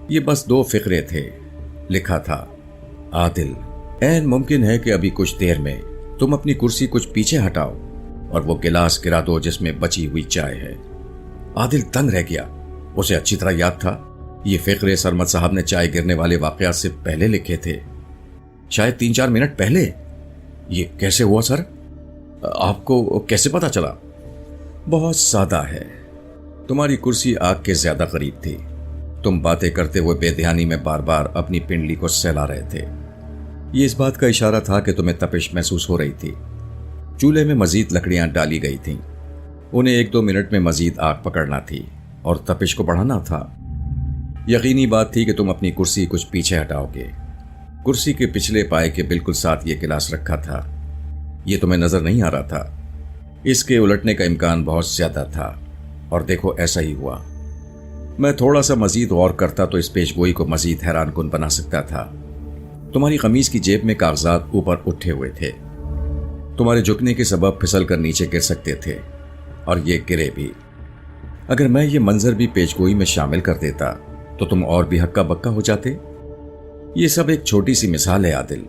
یہ بس 2 فقرے تھے۔ لکھا تھا، عادل، عین ممکن ہے کہ ابھی کچھ دیر میں تم اپنی کرسی کچھ پیچھے ہٹاؤ اور وہ گلاس گرا دو جس میں بچی ہوئی چائے ہے۔ عادل تنگ رہ گیا۔ اسے اچھی طرح یاد تھا یہ فقرے سرمد صاحب نے چائے گرنے والے واقعات سے پہلے لکھے تھے، شاید 3-4 منٹ پہلے۔ یہ کیسے ہوا سر؟ آپ کو کیسے پتا چلا؟ بہت سادہ ہے، تمہاری کرسی آگ کے زیادہ قریب تھی۔ تم باتیں کرتے ہوئے بے دھیانی میں بار بار اپنی پنڈلی کو سہلا رہے تھے۔ یہ اس بات کا اشارہ تھا کہ تمہیں تپش محسوس ہو رہی تھی۔ چولہے میں مزید لکڑیاں ڈالی گئی تھیں، انہیں 1-2 منٹ میں مزید آگ پکڑنا تھی اور تپش کو بڑھانا تھا۔ یقینی بات تھی کہ تم اپنی کرسی کچھ پیچھے ہٹاؤ گے۔ کرسی کے پچھلے پائے کے بالکل ساتھ یہ گلاس رکھا تھا۔ یہ تمہیں نظر نہیں آ رہا تھا، اس کے الٹنے کا امکان بہت زیادہ تھا، اور دیکھو ایسا ہی ہوا۔ میں تھوڑا سا مزید غور کرتا تو اس پیش گوئی کو مزید حیران کن بنا سکتا تھا۔ تمہاری قمیض کی جیب میں کاغذات اوپر اٹھے ہوئے تھے، تمہارے جھکنے کے سبب پھسل کر نیچے گر سکتے تھے، اور یہ گرے بھی۔ اگر میں یہ منظر بھی پیش گوئی میں شامل کر دیتا تو تم اور بھی ہکا بکا ہو جاتے۔ یہ سب ایک چھوٹی سی مثال ہے عادل۔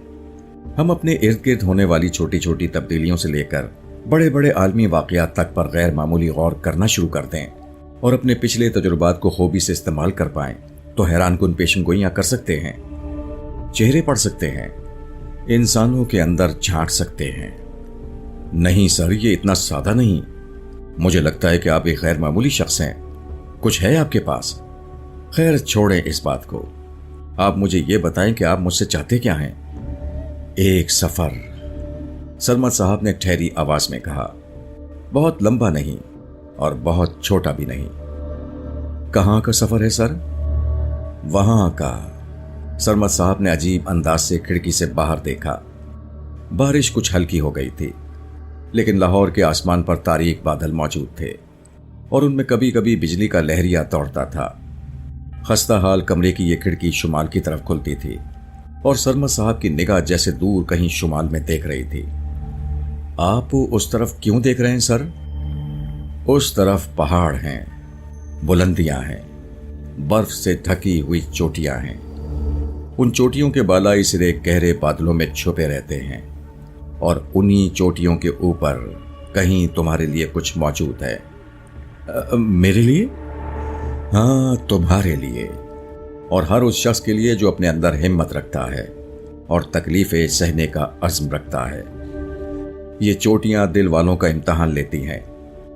ہم اپنے ارد گرد ہونے والی چھوٹی چھوٹی تبدیلیوں سے لے کر بڑے بڑے عالمی واقعات تک پر غیر معمولی غور کرنا شروع کر دیں اور اپنے پچھلے تجربات کو خوبی سے استعمال کر پائیں تو حیران کن پیشن گوئیاں کر سکتے ہیں، چہرے پڑھ سکتے ہیں، انسانوں کے اندر جھانک سکتے ہیں۔ نہیں سر، یہ اتنا سادہ نہیں۔ مجھے لگتا ہے کہ آپ ایک غیر معمولی شخص ہیں، کچھ ہے آپ کے پاس۔ خیر چھوڑیں اس بات کو، آپ مجھے یہ بتائیں کہ آپ مجھ سے چاہتے کیا ہیں؟ ایک سفر، سرمد صاحب نے ٹھہری آواز میں کہا، بہت لمبا نہیں اور بہت چھوٹا بھی نہیں۔ کہاں کا سفر ہے سر؟ وہاں کا۔ سرمد صاحب نے عجیب انداز سے کھڑکی سے باہر دیکھا۔ بارش کچھ ہلکی ہو گئی تھی، لیکن لاہور کے آسمان پر تاریک بادل موجود تھے اور ان میں کبھی کبھی بجلی کا لہریہ دوڑتا تھا۔ خستہ حال کمرے کی یہ کھڑکی شمال کی طرف کھلتی تھی اور سرمد صاحب کی نگاہ جیسے دور کہیں شمال میں دیکھ رہی تھی۔ آپ اس طرف کیوں دیکھ رہے ہیں سر؟ اس طرف پہاڑ ہیں، بلندیاں ہیں، برف سے ڈھکی ہوئی چوٹیاں ہیں۔ ان چوٹیوں کے بالائی سرے گہرے بادلوں میں چھپے رہتے ہیں، اور انہی چوٹیوں کے اوپر کہیں تمہارے لیے کچھ موجود ہے۔ میرے لیے؟ ہاں، تمہارے لیے، اور ہر اس شخص کے لیے جو اپنے اندر ہمت رکھتا ہے اور تکلیفیں سہنے کا عزم رکھتا ہے۔ یہ چوٹیاں دل والوں کا امتحان لیتی ہیں،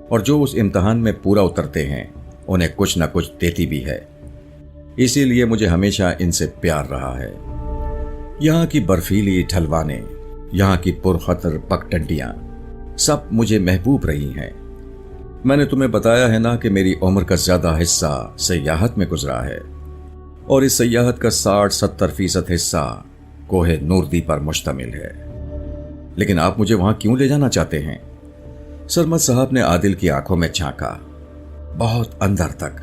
اور جو اس امتحان میں پورا اترتے ہیں انہیں کچھ نہ کچھ دیتی بھی ہے۔ اسی لیے مجھے ہمیشہ ان سے پیار رہا ہے۔ یہاں کی برفیلی ڈھلوانے، یہاں کی پرخطر پگڈنڈیاں سب مجھے محبوب رہی ہیں۔ میں نے تمہیں بتایا ہے نا کہ میری عمر کا زیادہ حصہ سیاحت میں گزرا ہے، اور اس سیاحت کا 60-70% حصہ کوہ نوردی پر مشتمل ہے۔ لیکن آپ مجھے وہاں کیوں لے جانا چاہتے ہیں؟ سرمد صاحب نے عادل کی آنکھوں میں جھانکا، بہت اندر تک،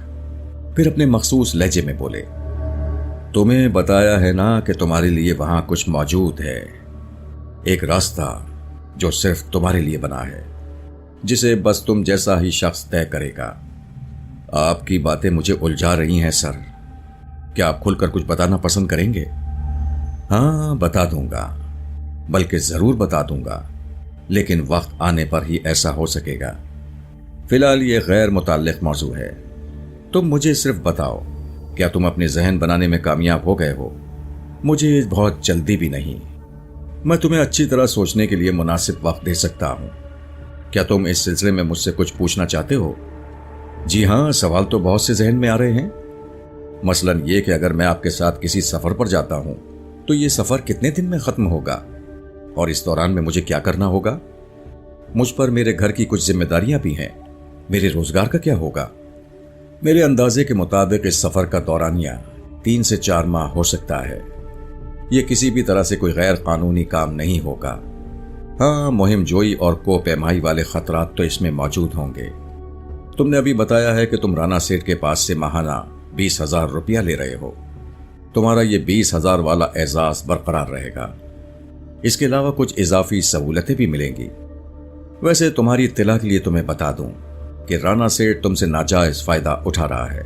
پھر اپنے مخصوص لہجے میں بولے، تمہیں بتایا ہے نا کہ تمہارے لیے وہاں کچھ موجود ہے، ایک راستہ جو صرف تمہارے لیے بنا ہے، جسے بس تم جیسا ہی شخص طے کرے گا۔ آپ کی باتیں مجھے الجھا رہی ہیں سر، کیا آپ کھل کر کچھ بتانا پسند کریں گے؟ ہاں، بتا دوں گا، بلکہ ضرور بتا دوں گا، لیکن وقت آنے پر ہی ایسا ہو سکے گا۔ فی الحال یہ غیر متعلق موضوع ہے۔ تم مجھے صرف بتاؤ، کیا تم اپنے ذہن بنانے میں کامیاب ہو گئے ہو؟ مجھے بہت جلدی بھی نہیں، میں تمہیں اچھی طرح سوچنے کے لیے مناسب وقت دے سکتا ہوں۔ کیا تم اس سلسلے میں مجھ سے کچھ پوچھنا چاہتے ہو؟ جی ہاں، سوال تو بہت سے ذہن میں آ رہے ہیں۔ مثلاً یہ کہ اگر میں آپ کے ساتھ کسی سفر پر جاتا ہوں تو یہ سفر کتنے دن میں ختم ہوگا، اور اس دوران میں مجھے کیا کرنا ہوگا؟ مجھ پر میرے گھر کی کچھ ذمہ داریاں بھی ہیں، میرے روزگار کا کیا ہوگا؟ میرے اندازے کے مطابق اس سفر کا دورانیہ 3 سے 4 ماہ ہو سکتا ہے۔ یہ کسی بھی طرح سے کوئی غیر قانونی کام نہیں ہوگا۔ ہاں، مہم جوئی اور کو پیمائی والے خطرات تو اس میں موجود ہوں گے۔ تم نے ابھی بتایا ہے کہ تم رانا سیٹھ کے پاس سے ماہانہ 20,000 روپیہ لے رہے ہو۔ تمہارا یہ 20,000 والا اعزاز برقرار رہے گا۔ اس کے علاوہ کچھ اضافی سہولتیں بھی ملیں گی۔ ویسے تمہاری اطلاع کے لیے تمہیں بتا دوں کہ رانا سیٹھ تم سے ناجائز فائدہ اٹھا رہا ہے۔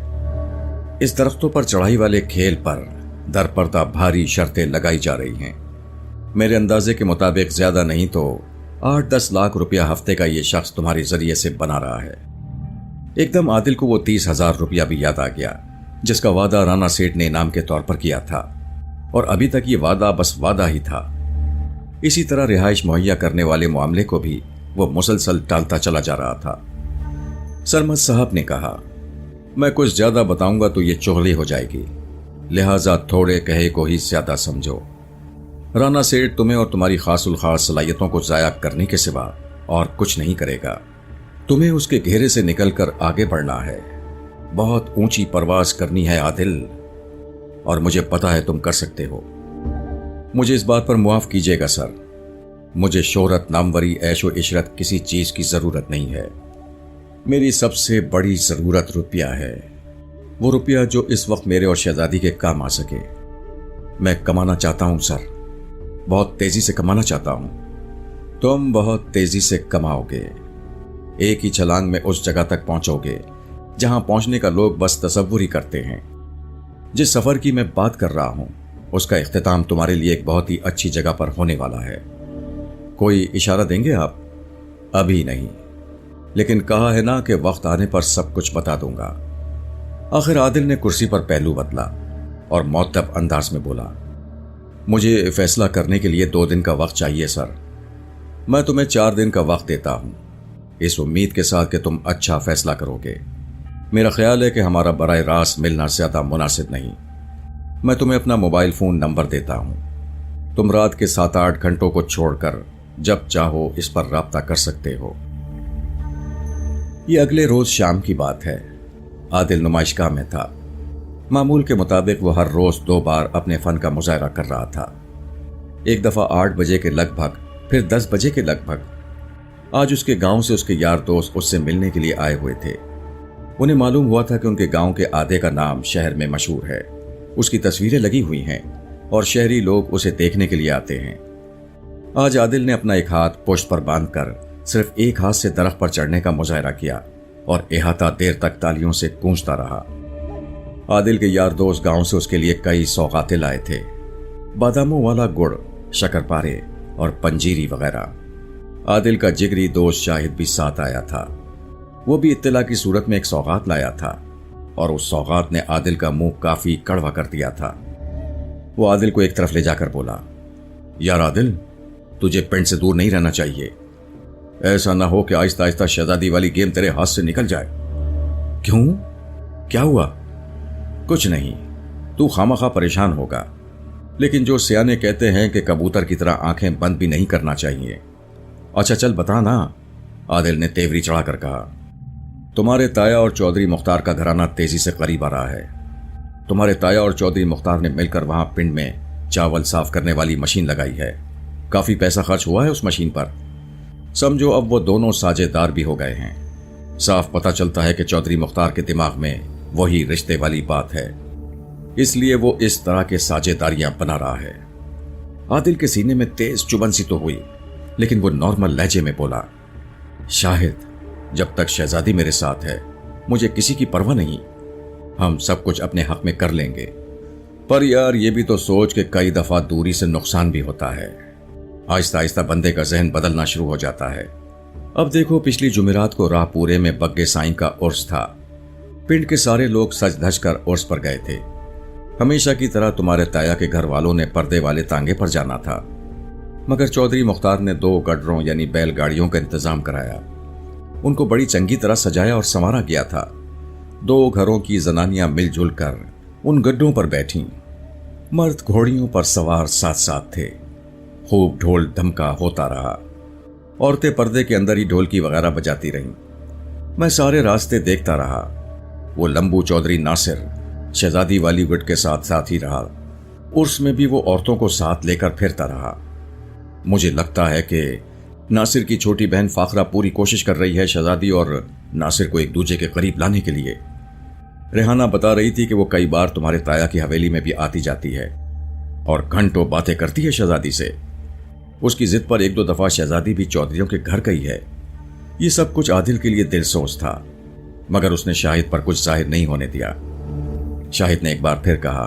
इस दरख्तों पर चढ़ाई वाले खेल पर दरपर्दा भारी शर्तें लगाई जा रही हैं। मेरे अंदाजे के मुताबिक ज्यादा नहीं तो 8-10 लाख रुपया हफ्ते का ये शख्स तुम्हारे जरिए से बना रहा है। एकदम आदिल को वो 30,000 रुपया भी याद आ गया जिसका वादा राणा सेठ ने इनाम के तौर पर किया था, और अभी तक ये वादा बस वादा ही था। इसी तरह रिहाइश मुहैया करने वाले मामले को भी वो मुसलसल टालता चला जा रहा था। सरमद साहब ने कहा, मैं कुछ ज्यादा बताऊंगा तो ये चुगली हो जाएगी, लिहाजा थोड़े कहे को ही ज्यादा समझो। राणा सेठ तुम्हें और तुम्हारी खासुल खास सलाहियतों को जाया करने के सिवा और कुछ नहीं करेगा। तुम्हें उसके घेरे से निकलकर आगे बढ़ना है, बहुत ऊंची परवाज करनी है आदिल, और मुझे पता है तुम कर सकते हो। मुझे इस बात पर मुआफ कीजिएगा सर, मुझे शोहरत, नामवरी, ऐशो इशरत किसी चीज की जरूरत नहीं है। मेरी सबसे बड़ी जरूरत रुपया है, वो रुपया जो इस वक्त मेरे और शहजादी के काम आ सके। मैं कमाना चाहता हूं सर, बहुत तेजी से कमाना चाहता हूं। तुम बहुत तेजी से कमाओगे, एक ही छलांग में उस जगह तक पहुंचोगे जहां पहुंचने का लोग बस तसव्वुर ही करते हैं। जिस सफर की मैं बात कर रहा हूं उसका इख्तिताम तुम्हारे लिए एक बहुत ही अच्छी जगह पर होने वाला है। कोई इशारा देंगे आप? अभी नहीं, लेकिन कहा है ना कि वक्त आने पर सब कुछ बता दूंगा। आखिर आदिल ने कुर्सी पर पहलू बदला और मुअद्दब अंदाज में बोला, मुझे फैसला करने के लिए 2 दिन का वक्त चाहिए सर। मैं तुम्हें 4 दिन का वक्त देता हूं, इस उम्मीद के साथ कि तुम अच्छा फैसला करोगे। मेरा ख्याल है कि हमारा बराह रास्त मिलना ज्यादा मुनासिब नहीं। मैं तुम्हें अपना मोबाइल फोन नंबर देता हूं, तुम रात के 7-8 घंटों को छोड़कर जब चाहो इस पर राब्ता कर सकते हो। ये अगले रोज शाम की बात है। आदिल नुमाइशगाह में था। मामूल के मुताबिक वो हर रोज 2 बार अपने फन का मुजाहरा कर रहा था। एक दफा 8 बजे के लगभग, फिर 10 बजे के लगभग। आज उसके गांव से उसके यार दोस्त उससे मिलने के लिए आए हुए थे। उन्हें मालूम हुआ था कि उनके गांव के आधे का नाम शहर में मशहूर है, उसकी तस्वीरें लगी हुई हैं और शहरी लोग उसे देखने के लिए आते हैं। आज आदिल ने अपना एक हाथ पुश्त पर बांधकर सिर्फ एक हाथ से दरख्त पर चढ़ने का मुजाहरा किया और इहाता देर तक तालियों से गूंजता रहा। आदिल के यार दोस्त गांव से उसके लिए कई सौगातें लाए थे, बादामों वाला गुड़, शक्करपारे और पंजीरी वगैरह। आदिल का जिगरी दोस्त शाहिद भी साथ आया था। वो भी इत्तला की सूरत में एक सौगात लाया था और उस सौगात ने आदिल का मुंह काफी कड़वा कर दिया था। वो आदिल को एक तरफ ले जाकर बोला, यार आदिल, तुझे पिंड से दूर नहीं रहना चाहिए। ऐसा ना हो कि आहिस्ता आहिस्ता शहजादी वाली गेम तेरे हाथ से निकल जाए। क्यों, क्या हुआ? कुछ नहीं, तू खामखा परेशान होगा, लेकिन जो सियाने कहते हैं कि कबूतर की तरह आंखें बंद भी नहीं करना चाहिए। अच्छा चल बता ना, आदिल ने तेवरी चढ़ाकर कहा। तुम्हारे ताया और चौधरी मुख्तार का घराना तेजी से करीब आ रहा है। तुम्हारे ताया और चौधरी मुख्तार ने मिलकर वहां पिंड में चावल साफ करने वाली मशीन लगाई है। काफी पैसा खर्च हुआ है उस मशीन पर। समझो अब वो दोनों साझेदार भी हो गए हैं। साफ पता चलता है कि चौधरी मुख्तार के दिमाग में वही रिश्ते वाली बात है, इसलिए वो इस तरह के साझेदारियां बना रहा है। आदिल के सीने में तेज चुभन सी तो हुई, लेकिन वो नॉर्मल लहजे में बोला, शाहिद, जब तक शहजादी मेरे साथ है मुझे किसी की परवाह नहीं। हम सब कुछ अपने हक में कर लेंगे। पर यार ये भी तो सोच के कई दफा दूरी से नुकसान भी होता है। आहिस्ता आहिस्ता बंदे का जहन बदलना शुरू हो जाता है। अब देखो, पिछली जुमेरात को राहपुरे में बग्गे साईं का उर्स था। पिंड के सारे लोग सज धज कर उर्स पर गए थे। हमेशा की तरह तुम्हारे ताया के घर वालों ने पर्दे वाले तांगे पर जाना था, मगर चौधरी मुख्तार ने 2 गडरों यानी बैलगाड़ियों का इंतजाम कराया। उनको बड़ी चंगी तरह सजाया और संवारा गया था। 2 घरों की जनानियां मिलजुल कर उन गड्ढों पर बैठी। मर्द घोड़ियों पर सवार साथ साथ थे। खूब ढोल धमका होता रहा। औरतें पर्दे के अंदर ही ढोलकी वगैरह बजाती रहीं। मैं सारे रास्ते देखता रहा। वो लंबू चौधरी नासिर शहजादी वाली गुट के साथ साथ ही रहा। उर्स में भी वो औरतों को साथ लेकर फिरता रहा। मुझे लगता है कि नासिर की छोटी बहन फाखरा पूरी कोशिश कर रही है शहजादी और नासिर को एक दूसरे के करीब लाने के लिए। रेहाना बता रही थी कि वो कई बार तुम्हारे ताया की हवेली में भी आती जाती है और घंटों बातें करती है शहजादी से। उसकी जिद पर 1-2 दफा शहजादी भी चौधरियों के घर गई है। ये सब कुछ आदिल के लिए दिलसोज था, मगर उसने शाहिद पर कुछ जाहिर नहीं होने दिया। शाहिद ने एक बार फिर कहा,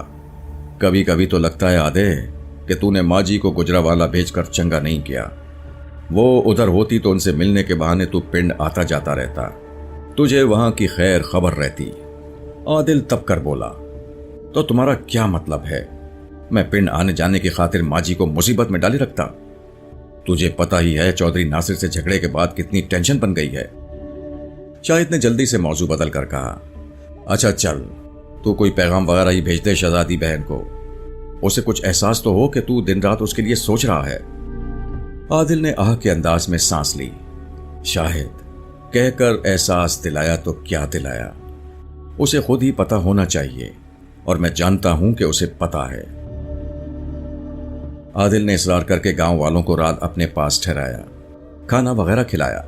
कभी कभी तो लगता है आदे कि तूने माँ जी को गुजरावाला भेजकर चंगा नहीं किया। वो उधर होती तो उनसे मिलने के बहाने तू पिंड आता जाता रहता, तुझे वहां की खैर खबर रहती। आदिल तब कर बोला, तो तुम्हारा क्या मतलब है? मैं पिंड आने जाने की खातिर माँ जी को मुसीबत में डाले रखता? तुझे पता ही है चौधरी नासिर से झगड़े के बाद कितनी टेंशन बन गई है। शाहिद ने जल्दी से मौजू बदल कर कहा, अच्छा चल, तू कोई पैगाम वगैरह ही भेज दे शहजादी बहन को, उसे कुछ एहसास तो हो कि तू दिन रात उसके लिए सोच रहा है। आदिल ने आह के अंदाज में सांस ली। शाहिद कहकर एहसास दिलाया तो क्या दिलाया, उसे खुद ही पता होना चाहिए, और मैं जानता हूं कि उसे पता है। आदिल ने इसरार करके गांव वालों को रात अपने पास ठहराया, खाना वगैरह खिलाया।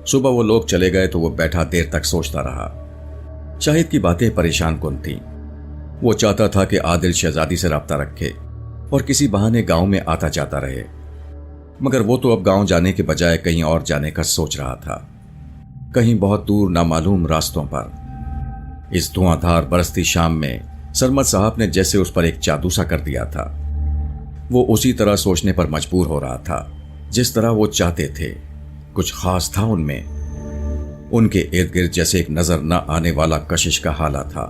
सुबह वो लोग चले गए तो वो बैठा देर तक सोचता रहा। शाहिद की बातें परेशान कुन थीं। वो चाहता था कि आदिल शहजादी से राब्ता रखे और किसी बहाने गांव में आता जाता रहे, मगर वो तो अब गांव जाने के बजाय कहीं और जाने का सोच रहा था, कहीं बहुत दूर नामालूम रास्तों पर। इस धुआंधार बरसती शाम में सरमद साहब ने जैसे उस पर एक जादू सा कर दिया था। वो उसी तरह सोचने पर मजबूर हो रहा था जिस तरह वो चाहते थे। कुछ खास था उनमें। उनके इर्द गिर्द जैसे एक नजर न आने वाला कशिश का हाला था,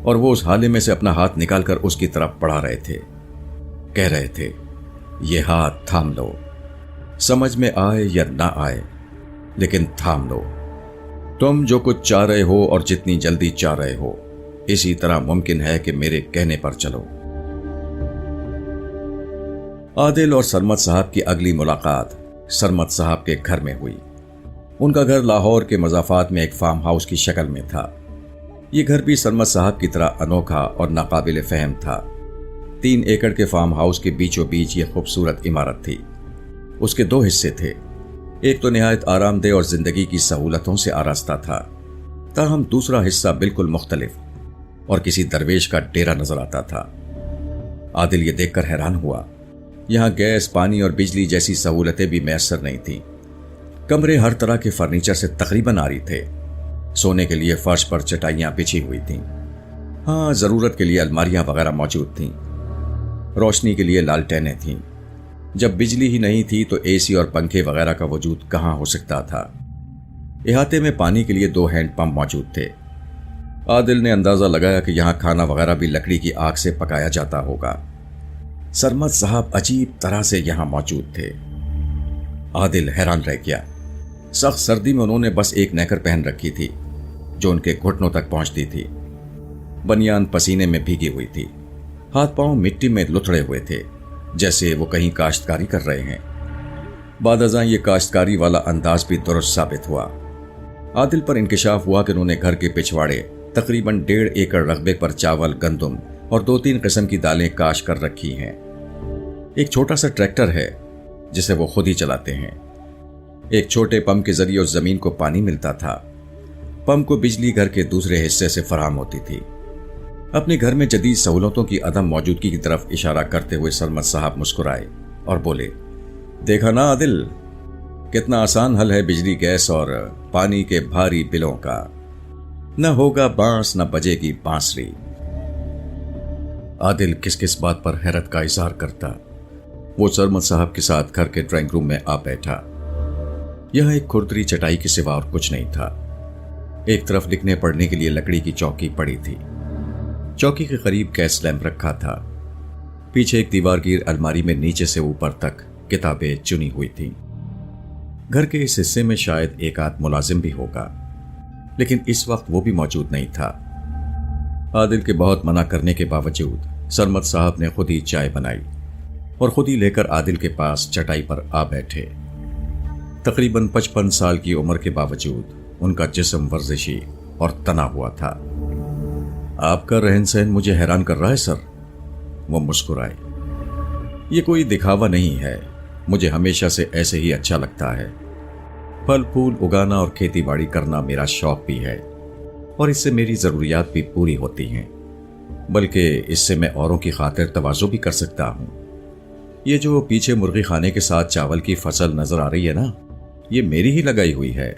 और वो उस हाले में से अपना हाथ निकालकर उसकी तरफ बढ़ा रहे थे। कह रहे थे, ये हाथ थाम लो, समझ में आए या ना आए, लेकिन थाम लो। तुम जो कुछ चाह रहे हो और जितनी जल्दी चाह रहे हो, इसी तरह मुमकिन है कि मेरे कहने पर चलो। आदिल और सरमद साहब की अगली मुलाकात सरमद साहब के घर में हुई। उनका घर लाहौर के मज़ाफात में एक फार्म हाउस की शक्ल में था। ये घर भी सरमद साहब की तरह अनोखा और नाकाबिल फहम था। 3 एकड़ के फार्म हाउस के बीचों बीच ये खूबसूरत इमारत थी। उसके 2 हिस्से थे। एक तो निहायत आरामदेह और जिंदगी की सहूलतों से आरास्ता था, ताहम दूसरा हिस्सा बिल्कुल मुख्तलिफ और किसी दरवेश का डेरा नजर आता था। आदिल ये देखकर हैरान हुआ। यहाँ गैस, पानी और बिजली जैसी सहूलतें भी मैसर नहीं थीं। कमरे हर तरह के फर्नीचर से तकरीबन आरी थे। सोने के लिए फर्श पर चटाइयां बिछी हुई थीं। हाँ, जरूरत के लिए अलमारियां वगैरह मौजूद थीं। रोशनी के लिए लालटेनें थीं। जब बिजली ही नहीं थी तो एसी और पंखे वगैरह का वजूद कहाँ हो सकता था। इहाते में पानी के लिए 2 हैंड पंप मौजूद थे। आदिल ने अंदाजा लगाया कि यहाँ खाना वगैरह भी लकड़ी की आग से पकाया जाता होगा। सरमद साहब अजीब तरह से यहाँ मौजूद थे। आदिल हैरान रह गया। सख्त सर्दी में उन्होंने बस एक नेकर पहन रखी थी जो उनके घुटनों तक पहुंचती थी। बनियान पसीने में भीगी हुई थी। हाथ पांव मिट्टी में लुथड़े हुए थे, जैसे वो कहीं काश्तकारी कर रहे हैं। बादअज़ां ये काश्तकारी वाला अंदाज भी दुरुस्त साबित हुआ। आदिल पर इंकिशाफ हुआ कि उन्होंने घर के पिछवाड़े तकरीबन 1.5 एकड़ रकबे पर चावल, गंदुम और 2-3 किस्म की दालें काश कर रखी हैं। एक छोटा सा ट्रैक्टर है जिसे वो खुद ही चलाते हैं। एक छोटे पंप के जरिए उस जमीन को पानी मिलता था। पंप को बिजली घर के दूसरे हिस्से से फराहम होती थी। अपने घर में जदीद सहूलतों की अदम मौजूदगी की तरफ इशारा करते हुए सरमद साहब मुस्कुराए और बोले, देखा ना आदिल, कितना आसान हल है बिजली, गैस और पानी के भारी बिलों का। न होगा बांस, न बजेगी बांसुरी। आदिल किस किस बात पर हैरत का इजहार करता। वो सरमद साहब के साथ घर के ड्राइंग रूम में आ बैठा। यह एक खुरदरी चटाई के सिवा और कुछ नहीं था। एक तरफ लिखने पढ़ने के लिए लकड़ी की चौकी पड़ी थी। चौकी के करीब गैस लैंप रखा था। पीछे एक दीवारगीर अलमारी में नीचे से ऊपर तक किताबें चुनी हुई थीं। घर के इस हिस्से में शायद एक आध मुलाजिम भी होगा, लेकिन इस वक्त वो भी मौजूद नहीं था। आदिल के बहुत मना करने के बावजूद सरमद साहब ने खुद ही चाय बनाई और खुद ही लेकर आदिल के पास चटाई पर आ बैठे। तकरीबन 55 साल की उम्र के बावजूद उनका जिस्म वर्जिशी और तना हुआ था। आपका रहन सहन मुझे हैरान कर रहा है सर। वो मुस्कुराए। ये कोई दिखावा नहीं है, मुझे हमेशा से ऐसे ही अच्छा लगता है। फल फूल उगाना और खेती बाड़ी करना मेरा शौक भी है और इससे मेरी जरूरियात भी पूरी होती हैं, बल्कि इससे मैं औरों की खातिर तवाज़ु भी कर सकता हूँ। ये जो पीछे मुर्गी खाने के साथ चावल की फसल नजर आ रही है ना, ये मेरी ही लगाई हुई है।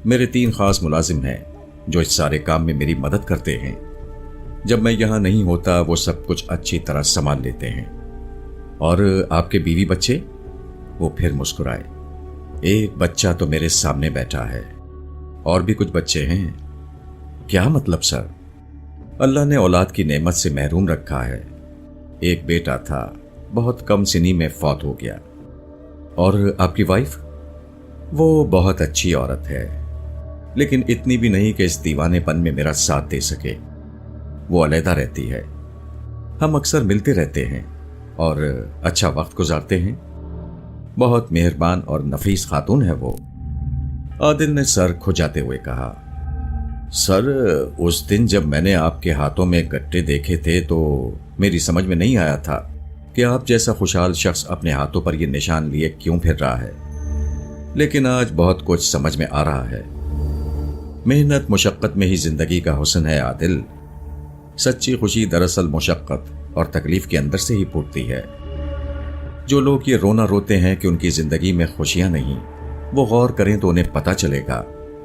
मेरे 3 खास मुलाजिम हैं जो इस सारे काम में मेरी मदद करते हैं। जब मैं यहाँ नहीं होता वो सब कुछ अच्छी तरह संभाल लेते हैं। और आपके बीवी बच्चे? वो फिर मुस्कुराए। एक बच्चा तो मेरे सामने बैठा है, और भी कुछ बच्चे हैं। क्या मतलब सर? अल्लाह ने औलाद की नेमत से महरूम रखा है। एक बेटा था, बहुत कम सिनी में फौत हो गया। और आपकी वाइफ? वो बहुत अच्छी औरत है, लेकिन इतनी भी नहीं कि इस दीवानेपन में मेरा साथ दे सके। वो अलहदा रहती है। हम अक्सर मिलते रहते हैं और अच्छा वक्त गुजारते हैं। बहुत मेहरबान और नफीस खातून है वो। आदिल ने सर खुजाते हुए कहा, सर उस दिन जब मैंने आपके हाथों में गट्टे देखे थे तो मेरी समझ में नहीं आया था कि आप जैसा खुशहाल शख्स अपने हाथों पर यह निशान लिए क्यों फिर रहा है, लेकिन आज बहुत कुछ समझ में आ रहा है। मेहनत मुशक्कत में ही जिंदगी का हुस्न है आदिल। सच्ची खुशी दरअसल मुशक्कत और तकलीफ के अंदर से ही फूटती है। जो लोग ये रोना रोते हैं कि उनकी जिंदगी में खुशियां नहीं, वो गौर करें तो उन्हें पता चलेगा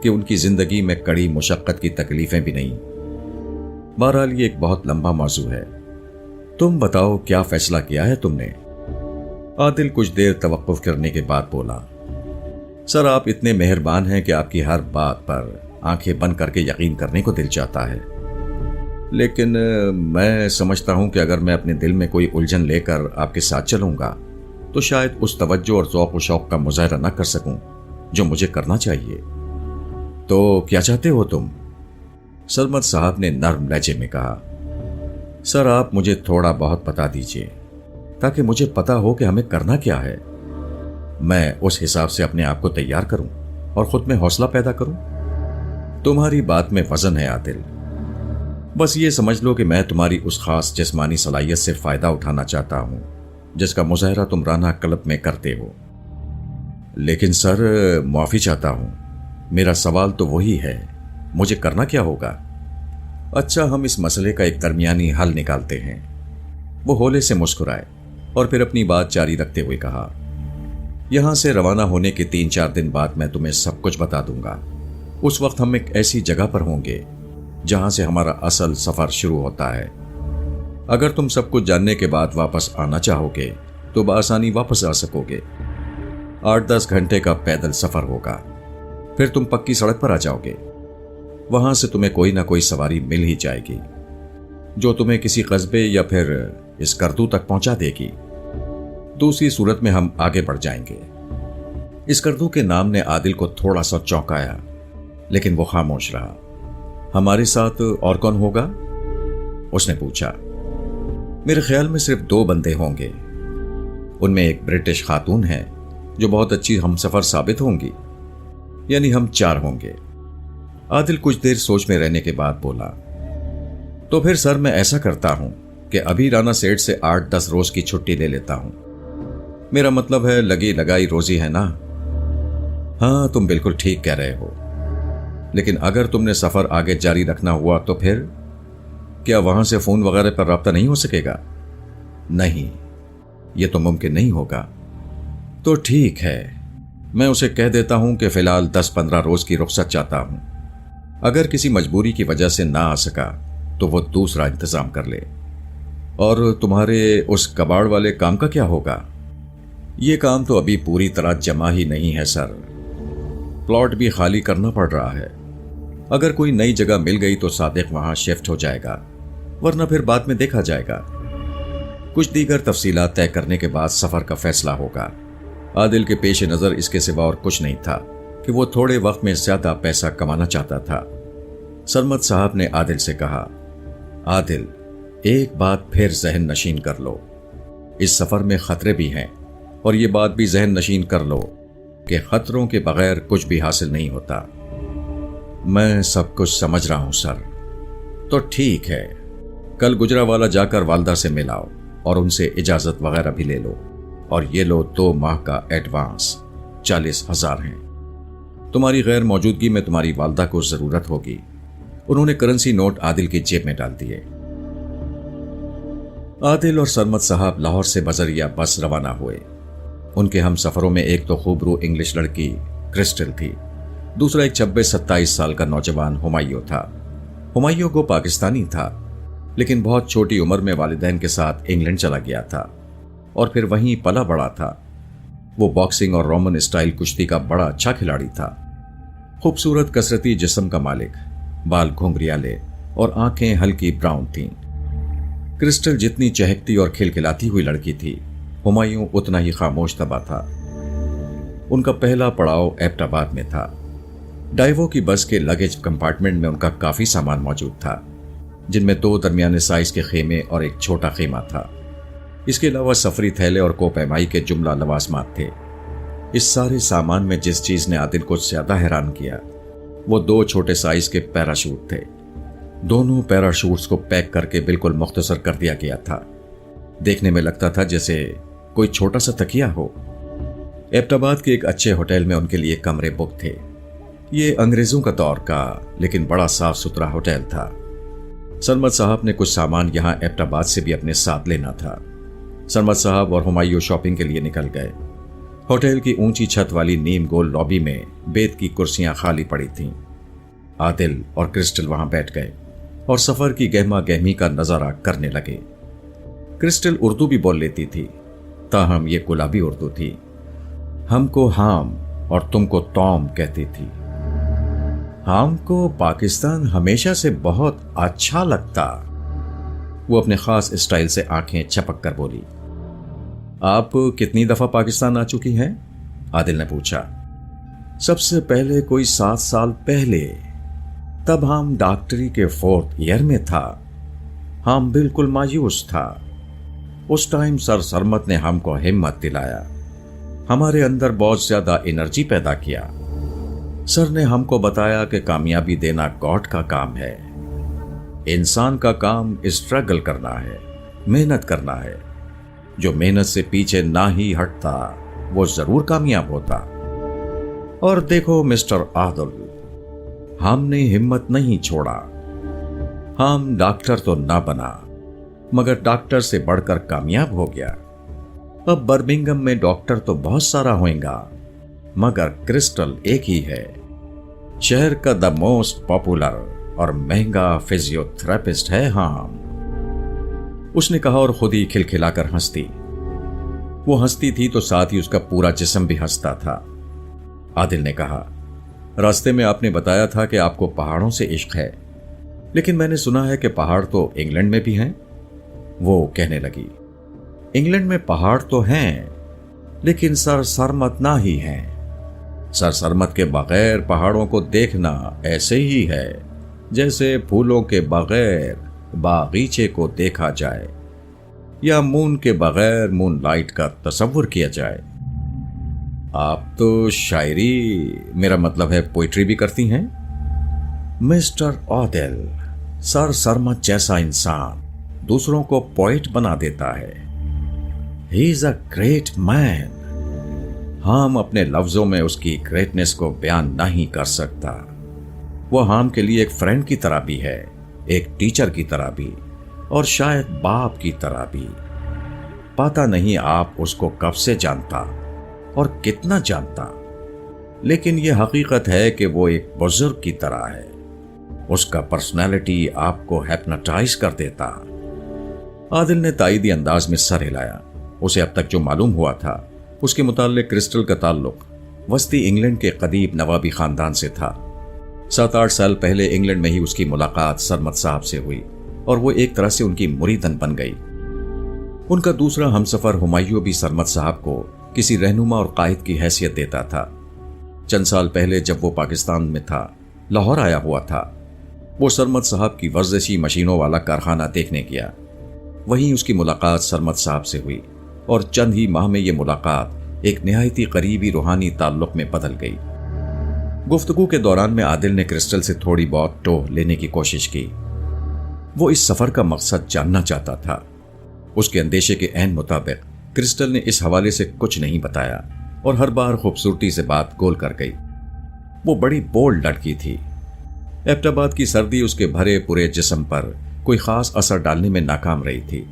कि उनकी जिंदगी में कड़ी मुशक्कत की तकलीफें भी नहीं। बहरहाल ये एक बहुत लंबा मौजू है। तुम बताओ क्या फैसला किया है तुमने? आदिल कुछ देर तवक्कुफ करने के बाद बोला, सर आप इतने मेहरबान हैं कि आपकी हर बात पर आंखें बंद करके यकीन करने को दिल चाहता है, लेकिन मैं समझता हूं कि अगर मैं अपने दिल में कोई उलझन लेकर आपके साथ चलूंगा तो शायद उस तवज्जो और ज़ौक़ व शौक़ का मुज़ाहरा न कर सकूं जो मुझे करना चाहिए। तो क्या चाहते हो तुम? सरमद साहब ने नर्म लहजे में कहा, सर आप मुझे थोड़ा बहुत बता दीजिए ताकि मुझे पता हो कि हमें करना क्या है। मैं उस हिसाब से अपने आप को तैयार करूं और खुद में हौसला पैदा करूं। तुम्हारी बात में वजन है आदिल। बस ये समझ लो कि मैं तुम्हारी उस खास जिस्मानी सलाहियत से फायदा उठाना चाहता हूं जिसका मुजाहरा तुम राना क्लब में करते हो। लेकिन सर माफी चाहता हूं, मेरा सवाल तो वही है, मुझे करना क्या होगा? अच्छा हम इस मसले का एक दरमियानी हल निकालते हैं। वो होले से मुस्कुराए और फिर अपनी बात जारी रखते हुए कहा, यहां से रवाना होने के 3-4 दिन बाद मैं तुम्हें सब कुछ बता दूंगा। उस वक्त हम एक ऐसी जगह पर होंगे जहां से हमारा असल सफर शुरू होता है। अगर तुम सब कुछ जानने के बाद वापस आना चाहोगे तो बआसानी वापस आ सकोगे। 8-10 घंटे का पैदल सफर होगा, फिर तुम पक्की सड़क पर आ जाओगे। वहां से तुम्हें कोई ना कोई सवारी मिल ही जाएगी जो तुम्हें किसी कस्बे या फिर इस करतू तक पहुंचा देगी। दूसरी सूरत में हम आगे बढ़ जाएंगे। इस करतू के नाम ने आदिल को थोड़ा सा चौंकाया, लेकिन वो खामोश रहा। हमारे साथ और कौन होगा? उसने पूछा। मेरे ख्याल में सिर्फ 2 बंदे होंगे। उनमें एक ब्रिटिश खातून है जो बहुत अच्छी हमसफर साबित होंगी, यानी हम 4 होंगे। आदिल कुछ देर सोच में रहने के बाद बोला, तो फिर सर मैं ऐसा करता हूं कि अभी राना सेठ से 8-10 रोज की छुट्टी ले लेता हूं। मेरा मतलब है लगी लगाई रोजी है ना। हाँ तुम बिल्कुल ठीक कह रहे हो, लेकिन अगर तुमने सफर आगे जारी रखना हुआ तो फिर क्या वहां से फोन वगैरह पर राब्ता नहीं हो सकेगा? नहीं, यह तो मुमकिन नहीं होगा। तो ठीक है, मैं उसे कह देता हूं कि फिलहाल 10-15 रोज की रुख्सत चाहता हूं। अगर किसी मजबूरी की वजह से ना आ सका तो वो दूसरा इंतजाम कर ले। और तुम्हारे उस कबाड़ वाले काम का क्या होगा? ये काम तो अभी पूरी तरह जमा ही नहीं है सर। प्लॉट भी खाली करना पड़ रहा है। अगर कोई नई जगह मिल गई तो सादिक वहां शिफ्ट हो जाएगा, वरना फिर बाद में देखा जाएगा। कुछ दीगर तफसीलात तय करने के बाद सफर का फैसला होगा। आदिल के पेश नजर इसके सिवा और कुछ नहीं था कि वो थोड़े वक्त में ज्यादा पैसा कमाना चाहता था। सरमद साहब ने आदिल से कहा, आदिल एक बात फिर जहन नशीन कर लो, इस सफर में खतरे भी हैं, और ये बात भी जहन नशीन कर लो कि खतरों के बगैर कुछ भी हासिल नहीं होता। मैं सब कुछ समझ रहा हूं सर। तो ठीक है, कल गुजरावाला जाकर वालदा से मिलाओ और उनसे इजाजत वगैरह भी ले लो, और ये लो 2 माह का एडवांस 40,000 हैं। तुम्हारी गैर मौजूदगी में तुम्हारी वालदा को जरूरत होगी। उन्होंने करेंसी नोट आदिल की जेब में डाल दिए। आदिल और सरमद साहब लाहौर से बजरिया बस रवाना हुए। उनके हम सफरों में एक तो खूबरू इंग्लिश लड़की क्रिस्टल थी, दूसरा एक 26-27 साल का नौजवान हुमायूं था। हुमायूं को पाकिस्तानी था, लेकिन बहुत छोटी उम्र में वालिदैन के साथ इंग्लैंड चला गया था और फिर वहीं पला बड़ा था। वो बॉक्सिंग और रोमन स्टाइल कुश्ती का बड़ा अच्छा खिलाड़ी था। खूबसूरत कसरती जिस्म का मालिक, बाल घुंघरियाले और आंखें हल्की ब्राउन थीं। क्रिस्टल जितनी चहकती और खिलखिलाती हुई लड़की थी, हुमायूं उतना ही खामोश तबा था। उनका पहला पड़ाव एबटाबाद में था। डाइवो की बस के लगेज कंपार्टमेंट में उनका काफी सामान मौजूद था, जिनमें 2 दरमियाने साइज के खेमे और एक छोटा खेमा था। इसके अलावा सफरी थैले और कोपैमाई के जुमला लवाजमात थे। इस सारे सामान में जिस चीज ने आदिल को ज्यादा हैरान किया, वो 2 छोटे साइज के पैराशूट थे। दोनों पैराशूट्स को पैक करके बिल्कुल मुख्तसर कर दिया गया था। देखने में लगता था जैसे कोई छोटा सा तकिया हो। एबटाबाद के एक अच्छे होटल में उनके लिए कमरे बुक थे। ये अंग्रेजों का दौर का लेकिन बड़ा साफ सुथरा होटल था। सरमद साहब ने कुछ सामान यहां एबटाबाद से भी अपने साथ लेना था। सरमद साहब और हुमायूं शॉपिंग के लिए निकल गए। होटल की ऊंची छत वाली नीम गोल लॉबी में बेत की कुर्सियां खाली पड़ी थीं। आदिल और क्रिस्टल वहां बैठ गए और सफर की गहमा गहमी का नजारा करने लगे। क्रिस्टल उर्दू भी बोल लेती थी, ताहम ये गुलाबी उर्दू थी। हमको हाम और तुमको तौम कहती थी। हाम को पाकिस्तान हमेशा से बहुत अच्छा लगता। वो अपने खास स्टाइल से आंखें छपक कर बोली। आप कितनी दफा पाकिस्तान आ चुकी हैं? आदिल ने पूछा। सबसे पहले कोई 7 साल पहले, तब हम डॉक्टरी के 4th ईयर में था। हम बिल्कुल मायूस था। उस टाइम सर सरमत ने हमको हिम्मत दिलाया, हमारे अंदर बहुत ज्यादा एनर्जी पैदा किया। सर ने हमको बताया कि कामयाबी देना गॉड का काम है। इंसान का काम स्ट्रगल करना है, मेहनत करना है। जो मेहनत से पीछे ना ही हटता वो जरूर कामयाब होता। और देखो मिस्टर आदिल, हमने हिम्मत नहीं छोड़ा। हम डॉक्टर तो ना बना, मगर डॉक्टर से बढ़कर कामयाब हो गया। अब बर्मिंघम में डॉक्टर तो बहुत सारा होएगा, मगर क्रिस्टल एक ही है, शहर का द मोस्ट पॉपुलर और महंगा फिजियोथेरेपिस्ट है हम। उसने कहा और खुद ही खिलखिलाकर हंसती। वो हंसती थी तो साथ ही उसका पूरा जिस्म भी हंसता था। आदिल ने कहा, रास्ते में आपने बताया था कि आपको पहाड़ों से इश्क है, लेकिन मैंने सुना है कि पहाड़ तो इंग्लैंड में भी हैं। वो कहने लगी, इंग्लैंड में पहाड़ तो हैं, लेकिन सर सरमत ना ही हैं। सर सरमत के बगैर पहाड़ों को देखना ऐसे ही है जैसे फूलों के बगैर बागीचे को देखा जाए या मून के बगैर मून लाइट का तसव्वुर किया जाए। आप तो शायरी, मेरा मतलब है पोइट्री भी करती हैं। मिस्टर आदिल, सर सरमत जैसा इंसान दूसरों को पोइट बना देता है। He is a great man. हम अपने लफ्जों में उसकी ग्रेटनेस को बयान नहीं कर सकता। वो हम के लिए एक फ्रेंड की तरह भी है, एक टीचर की तरह भी, और शायद बाप की तरह भी। पता नहीं आप उसको कब से जानता और कितना जानता, लेकिन यह हकीकत है कि वो एक बुजुर्ग की तरह है। उसका पर्सनालिटी आपको हिप्नोटाइज कर देता। आदिल ने ताईदी अंदाज में सर हिलाया। उसे अब तक जो मालूम हुआ था उसके मुताल्लिक क्रिस्टल का ताल्लुक वस्ती इंग्लैंड के कदीब नवाबी खानदान से था। 7-8 साल पहले इंग्लैंड में ही उसकी मुलाकात सरमद साहब से हुई और वो एक तरह से उनकी मुरीदन बन गई। उनका दूसरा हमसफर हुमायूं भी सरमद साहब को किसी रहनुमा और कायद की हैसियत देता था। चंद साल पहले जब वो पाकिस्तान में था, लाहौर आया हुआ था। वो सरमद साहब की वर्जिशी मशीनों वाला कारखाना देखने गया। वहीं उसकी मुलाकात सरमद साहब से हुई और चंद ही माह में ये मुलाकात एक निहायती करीबी रूहानी ताल्लुक में बदल गई। गुफ्तगू के दौरान में आदिल ने क्रिस्टल से थोड़ी बहुत टोह लेने की कोशिश की। वो इस सफर का मकसद जानना चाहता था। उसके अंदेशे के ऐन मुताबिक क्रिस्टल ने इस हवाले से कुछ नहीं बताया और हर बार खूबसूरती से बात गोल कर गई। वो बड़ी बोल्ड लड़की थी। एबटाबाद की सर्दी उसके भरे पूरे जिस्म पर कोई खास असर डालने में नाकाम रही थी।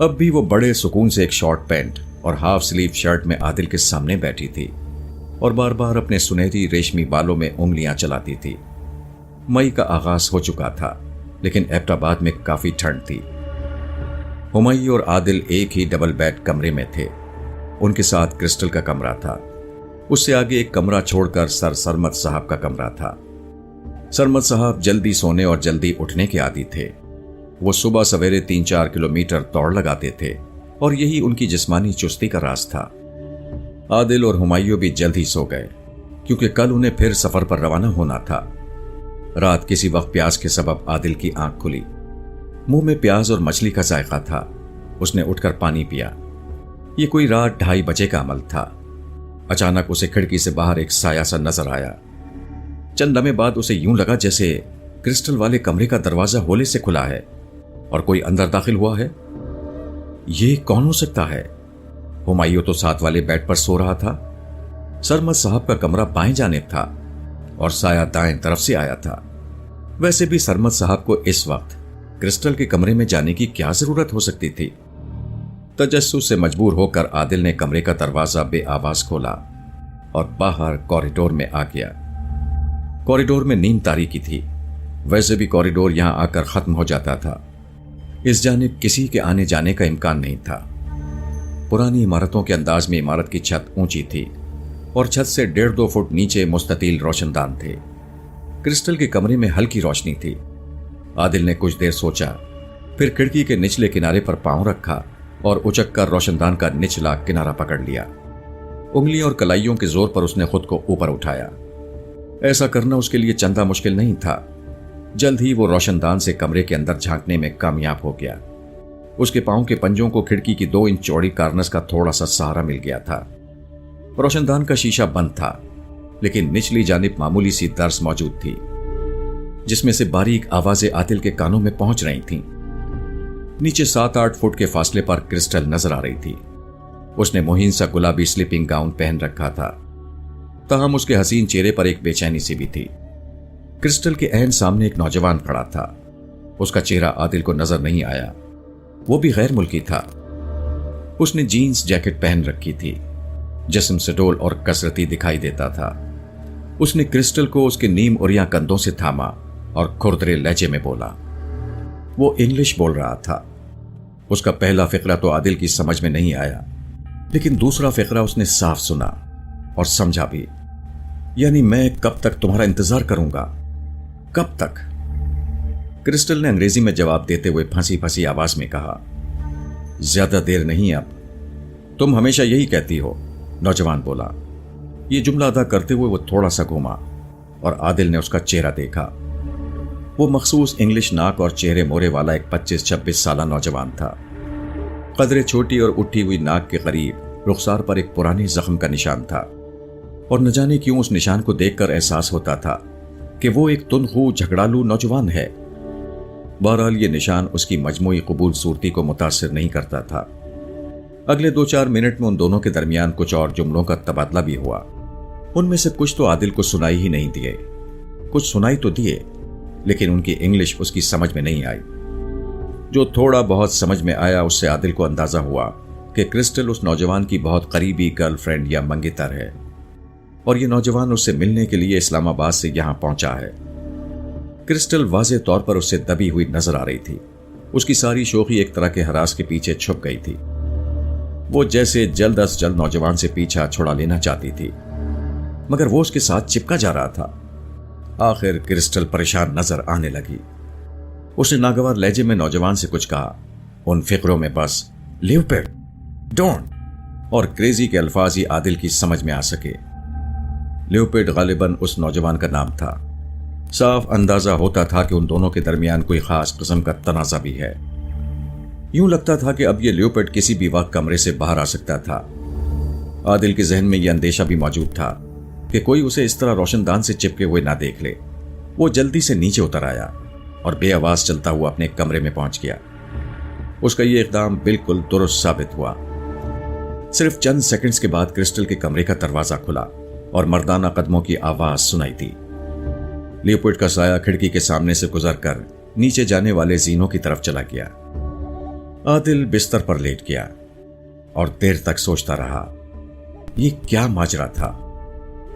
अब भी वो बड़े सुकून से एक शॉर्ट पैंट और हाफ स्लीव शर्ट में आदिल के सामने बैठी थी और बार बार अपने सुनहरी रेशमी बालों में उंगलियां चलाती थी। मई का आगाज हो चुका था लेकिन एबटाबाद में काफी ठंड थी। हुमायूं और आदिल एक ही डबल बेड कमरे में थे। उनके साथ क्रिस्टल का कमरा था। उससे आगे एक कमरा छोड़कर सर सरमद साहब का कमरा था। सरमद साहब जल्दी सोने और जल्दी उठने के आदी थे। वो सुबह सवेरे 3-4 किलोमीटर दौड़ लगाते थे और यही उनकी जिस्मानी चुस्ती का राज था। आदिल और हुमायूं भी जल्द ही सो गए, क्योंकि कल उन्हें फिर सफर पर रवाना होना था। रात किसी वक्त प्यास के सबब आदिल की आंख खुली। मुंह में प्याज और मछली का जायका था। उसने उठकर पानी पिया। ये कोई रात 2:30 बजे का अमल था। अचानक उसे खिड़की से बाहर एक साया सा नजर आया। चंद लम्हे बाद उसे यूं लगा जैसे क्रिस्टल वाले कमरे का दरवाजा होले से खुला है और कोई अंदर दाखिल हुआ है। ये कौन हो सकता है? हुमायूं तो साथ वाले बेड पर सो रहा था। सरमद साहब का कमरा बाएं जानिब था और साया दाएं तरफ से आया था। वैसे भी सरमद साहब को इस वक्त क्रिस्टल के कमरे में जाने की क्या जरूरत हो सकती थी? तजस्सुस से मजबूर होकर आदिल ने कमरे का दरवाजा बेआवाज खोला और बाहर कॉरिडोर में आ गया। कॉरिडोर में नीम तारीकी थी। वैसे भी कॉरिडोर यहां आकर खत्म हो जाता था। इस जानिब किसी के आने जाने का इम्कान नहीं था। पुरानी इमारतों के अंदाज में इमारत की छत ऊंची थी और छत से 1.5-2 फुट नीचे मुस्ततील रोशनदान थे। क्रिस्टल के कमरे में हल्की रोशनी थी। आदिल ने कुछ देर सोचा, फिर खिड़की के निचले किनारे पर पांव रखा और उचक कर रोशनदान का निचला किनारा पकड़ लिया। उंगलियों और कलाइयों के जोर पर उसने खुद को ऊपर उठाया। ऐसा करना उसके लिए चंदा मुश्किल नहीं था। जल्द ही वो रोशनदान से कमरे के अंदर झांकने में कामयाब हो गया। उसके पांव के पंजों को खिड़की की 2 इंच चौड़ी कार्नस का थोड़ा सा सहारा मिल गया था। रोशनदान का शीशा बंद था, लेकिन निचली जानिब मामूली सी दर्स मौजूद थी, जिसमें से बारीक आवाजें आदिल के कानों में पहुंच रही थीं। नीचे 7-8 फुट के फासले पर क्रिस्टल नजर आ रही थी। उसने मोहीन सा गुलाबी स्लीपिंग गाउन पहन रखा था, ताहम उसके हसीन चेहरे पर एक बेचैनी सी भी थी। क्रिस्टल के ऐन सामने एक नौजवान खड़ा था। उसका चेहरा आदिल को नजर नहीं आया। वो भी गैर मुल्की था। उसने जीन्स जैकेट पहन रखी थी। जिस्म सडोल और कसरती दिखाई देता था। उसने क्रिस्टल को उसके नीम उरिया कंधों से थामा और खुरदरे लहजे में बोला। वो इंग्लिश बोल रहा था। उसका पहला फिक्रा तो आदिल की समझ में नहीं आया, लेकिन दूसरा फिक्रा उसने साफ सुना और समझा भी। यानी मैं कब तक तुम्हारा इंतजार करूंगा? कब तक? क्रिस्टल ने अंग्रेजी में जवाब देते हुए फंसी फंसी आवाज में कहा, ज्यादा देर नहीं अब। तुम हमेशा यही कहती हो, नौजवान बोला। ये जुमला अदा करते हुए वो थोड़ा सा घूमा और आदिल ने उसका चेहरा देखा। वो मखसूस इंग्लिश नाक और चेहरे मोरे वाला एक 25-26 साला नौजवान था। कदरे छोटी और उठी हुई नाक के करीब रुखसार पर एक पुराने जख्म का निशान था, और न जाने क्यों उस निशान को देखकर एहसास होता था कि वो एक तुनखू झगड़ालू नौजवान है। बहरहाल ये निशान उसकी मजमूई कबूल सूरती को मुतासिर नहीं करता था। अगले 2-4 मिनट में उन दोनों के दरमियान कुछ और जुमलों का तबादला भी हुआ। उनमें से कुछ तो आदिल को सुनाई ही नहीं दिए, कुछ सुनाई तो दिए, लेकिन उनकी इंग्लिश उसकी समझ में नहीं आई। जो थोड़ा बहुत समझ में आया उससे आदिल को अंदाजा हुआ कि क्रिस्टल उस नौजवान की बहुत करीबी गर्लफ्रेंड या मंगेतर है, और ये नौजवान उससे मिलने के लिए इस्लामाबाद से यहां पहुंचा है। क्रिस्टल वाज़े तौर पर उससे दबी हुई नजर आ रही थी। उसकी सारी शोखी एक तरह के हरास के पीछे छुप गई थी। वो जैसे जल्द अज जल्द नौजवान से पीछा छुड़ा लेना चाहती थी, मगर वो उसके साथ चिपका जा रहा था। आखिर क्रिस्टल परेशान नजर आने लगी। उसने नागवार लहजे में नौजवान से कुछ कहा, उन फिक्रों में बस लियोपार्ड, डोंट और क्रेजी के अल्फाज ही आदिल की समझ में आ सके। लियोपार्ड गालिबन उस नौजवान का नाम था। साफ अंदाजा होता था कि उन दोनों के दरमियान कोई खास किस्म का तनाजा भी है। यूं लगता था कि अब ये लियोपार्ड किसी भी वक्त कमरे से बाहर आ सकता था। आदिल के जहन में यह अंदेशा भी मौजूद था कि कोई उसे इस तरह रोशनदान से चिपके हुए ना देख ले। वो जल्दी से नीचे उतर आया और बेआवाज चलता हुआ अपने कमरे में पहुंच गया। उसका यह इक़दाम बिल्कुल दुरुस्त साबित हुआ। सिर्फ चंद सेकंड्स के बाद क्रिस्टल के कमरे का दरवाजा खुला और मर्दाना कदमों की आवाज सुनाई दी। लियोपार्ड का साया खिड़की के सामने से गुजरकर नीचे जाने वाले जीनों की तरफ चला गया। आदिल बिस्तर पर लेट गया और देर तक सोचता रहा, ये क्या माजरा था?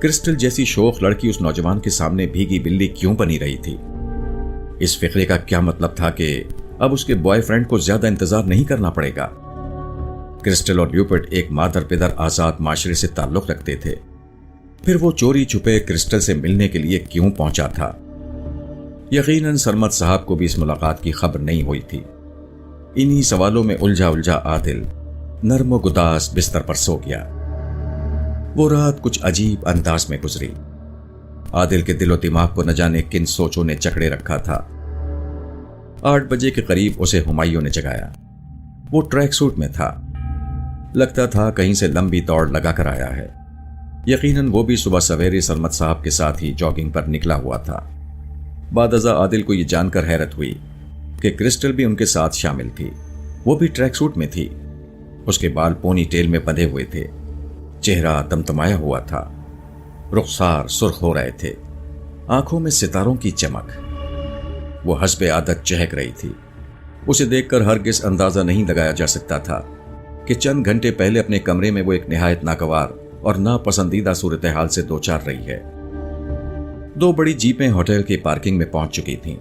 क्रिस्टल जैसी शोख लड़की उस नौजवान के सामने भीगी बिल्ली क्यों बनी रही थी? इस फिक्रे का क्या मतलब था कि अब उसके बॉयफ्रेंड को ज्यादा इंतजार नहीं करना पड़ेगा। क्रिस्टल और ल्यूपर्ट एक मादर पिदर आजाद माशरे से ताल्लुक रखते थे, फिर वो चोरी छुपे क्रिस्टल से मिलने के लिए क्यों पहुंचा था? यकीनन सरमद साहब को भी इस मुलाकात की खबर नहीं हुई थी। इन्हीं सवालों में उलझा उलझा आदिल नर्म गुदास बिस्तर पर सो गया। वो रात कुछ अजीब अंदाज में गुजरी। आदिल के दिलो दिमाग को न जाने किन सोचों ने जकड़े रखा था। 8 बजे के करीब उसे हुमायूं ने जगाया। वो ट्रैक सूट में था, लगता था कहीं से लंबी दौड़ लगा कर आया है। यकीनन वो भी सुबह सवेरे सरमद साहब के साथ ही जॉगिंग पर निकला हुआ था। बादअज़ा आदिल को यह जानकर हैरत हुई कि क्रिस्टल भी उनके साथ शामिल थी। वो भी ट्रैक सूट में थी। उसके बाल पोनी टेल में बंधे हुए थे, चेहरा तमतमाया हुआ था, रुखसार सुर्ख हो रहे थे, आंखों में सितारों की चमक। वो हस्बे आदत चहक रही थी। उसे देखकर हरगिज अंदाजा नहीं लगाया जा सकता था कि चंद घंटे पहले अपने कमरे में वो एक निहायत नागवार और नापसंदीदा सूरत हाल से दो चार रही है। 2 बड़ी जीपें होटल की पार्किंग में पहुंच चुकी थीं।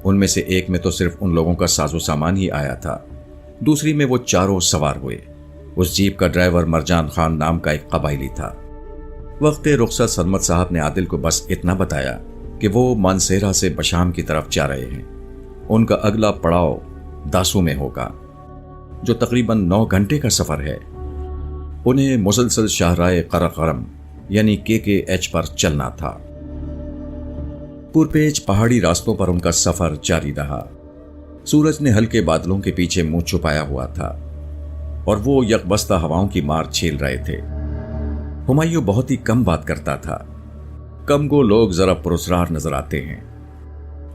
उनमें से एक में तो सिर्फ उन लोगों का साजो सामान ही आया था, दूसरी में वो चारों सवार हुए। उस जीप का ड्राइवर मरजान खान नाम का एक कबायली था। वक्त रुखसत सरमद साहब ने आदिल को बस इतना बताया कि वो मानसेरा से बशाम की तरफ जा रहे हैं। उनका अगला पड़ाव दासू में होगा, जो तकरीबन 9 घंटे का सफर है। उन्हें मुसलसल शाहराए करकरम यानी KKH पर चलना था। पुरपेच पहाड़ी रास्तों पर उनका सफर जारी रहा। सूरज ने हल्के बादलों के पीछे मुंह छुपाया हुआ था और वो यकबस्ता हवाओं की मार झेल रहे थे। हुमायूं बहुत ही कम बात करता था। कम गो लोग जरा पुरस्कार नजर आते हैं।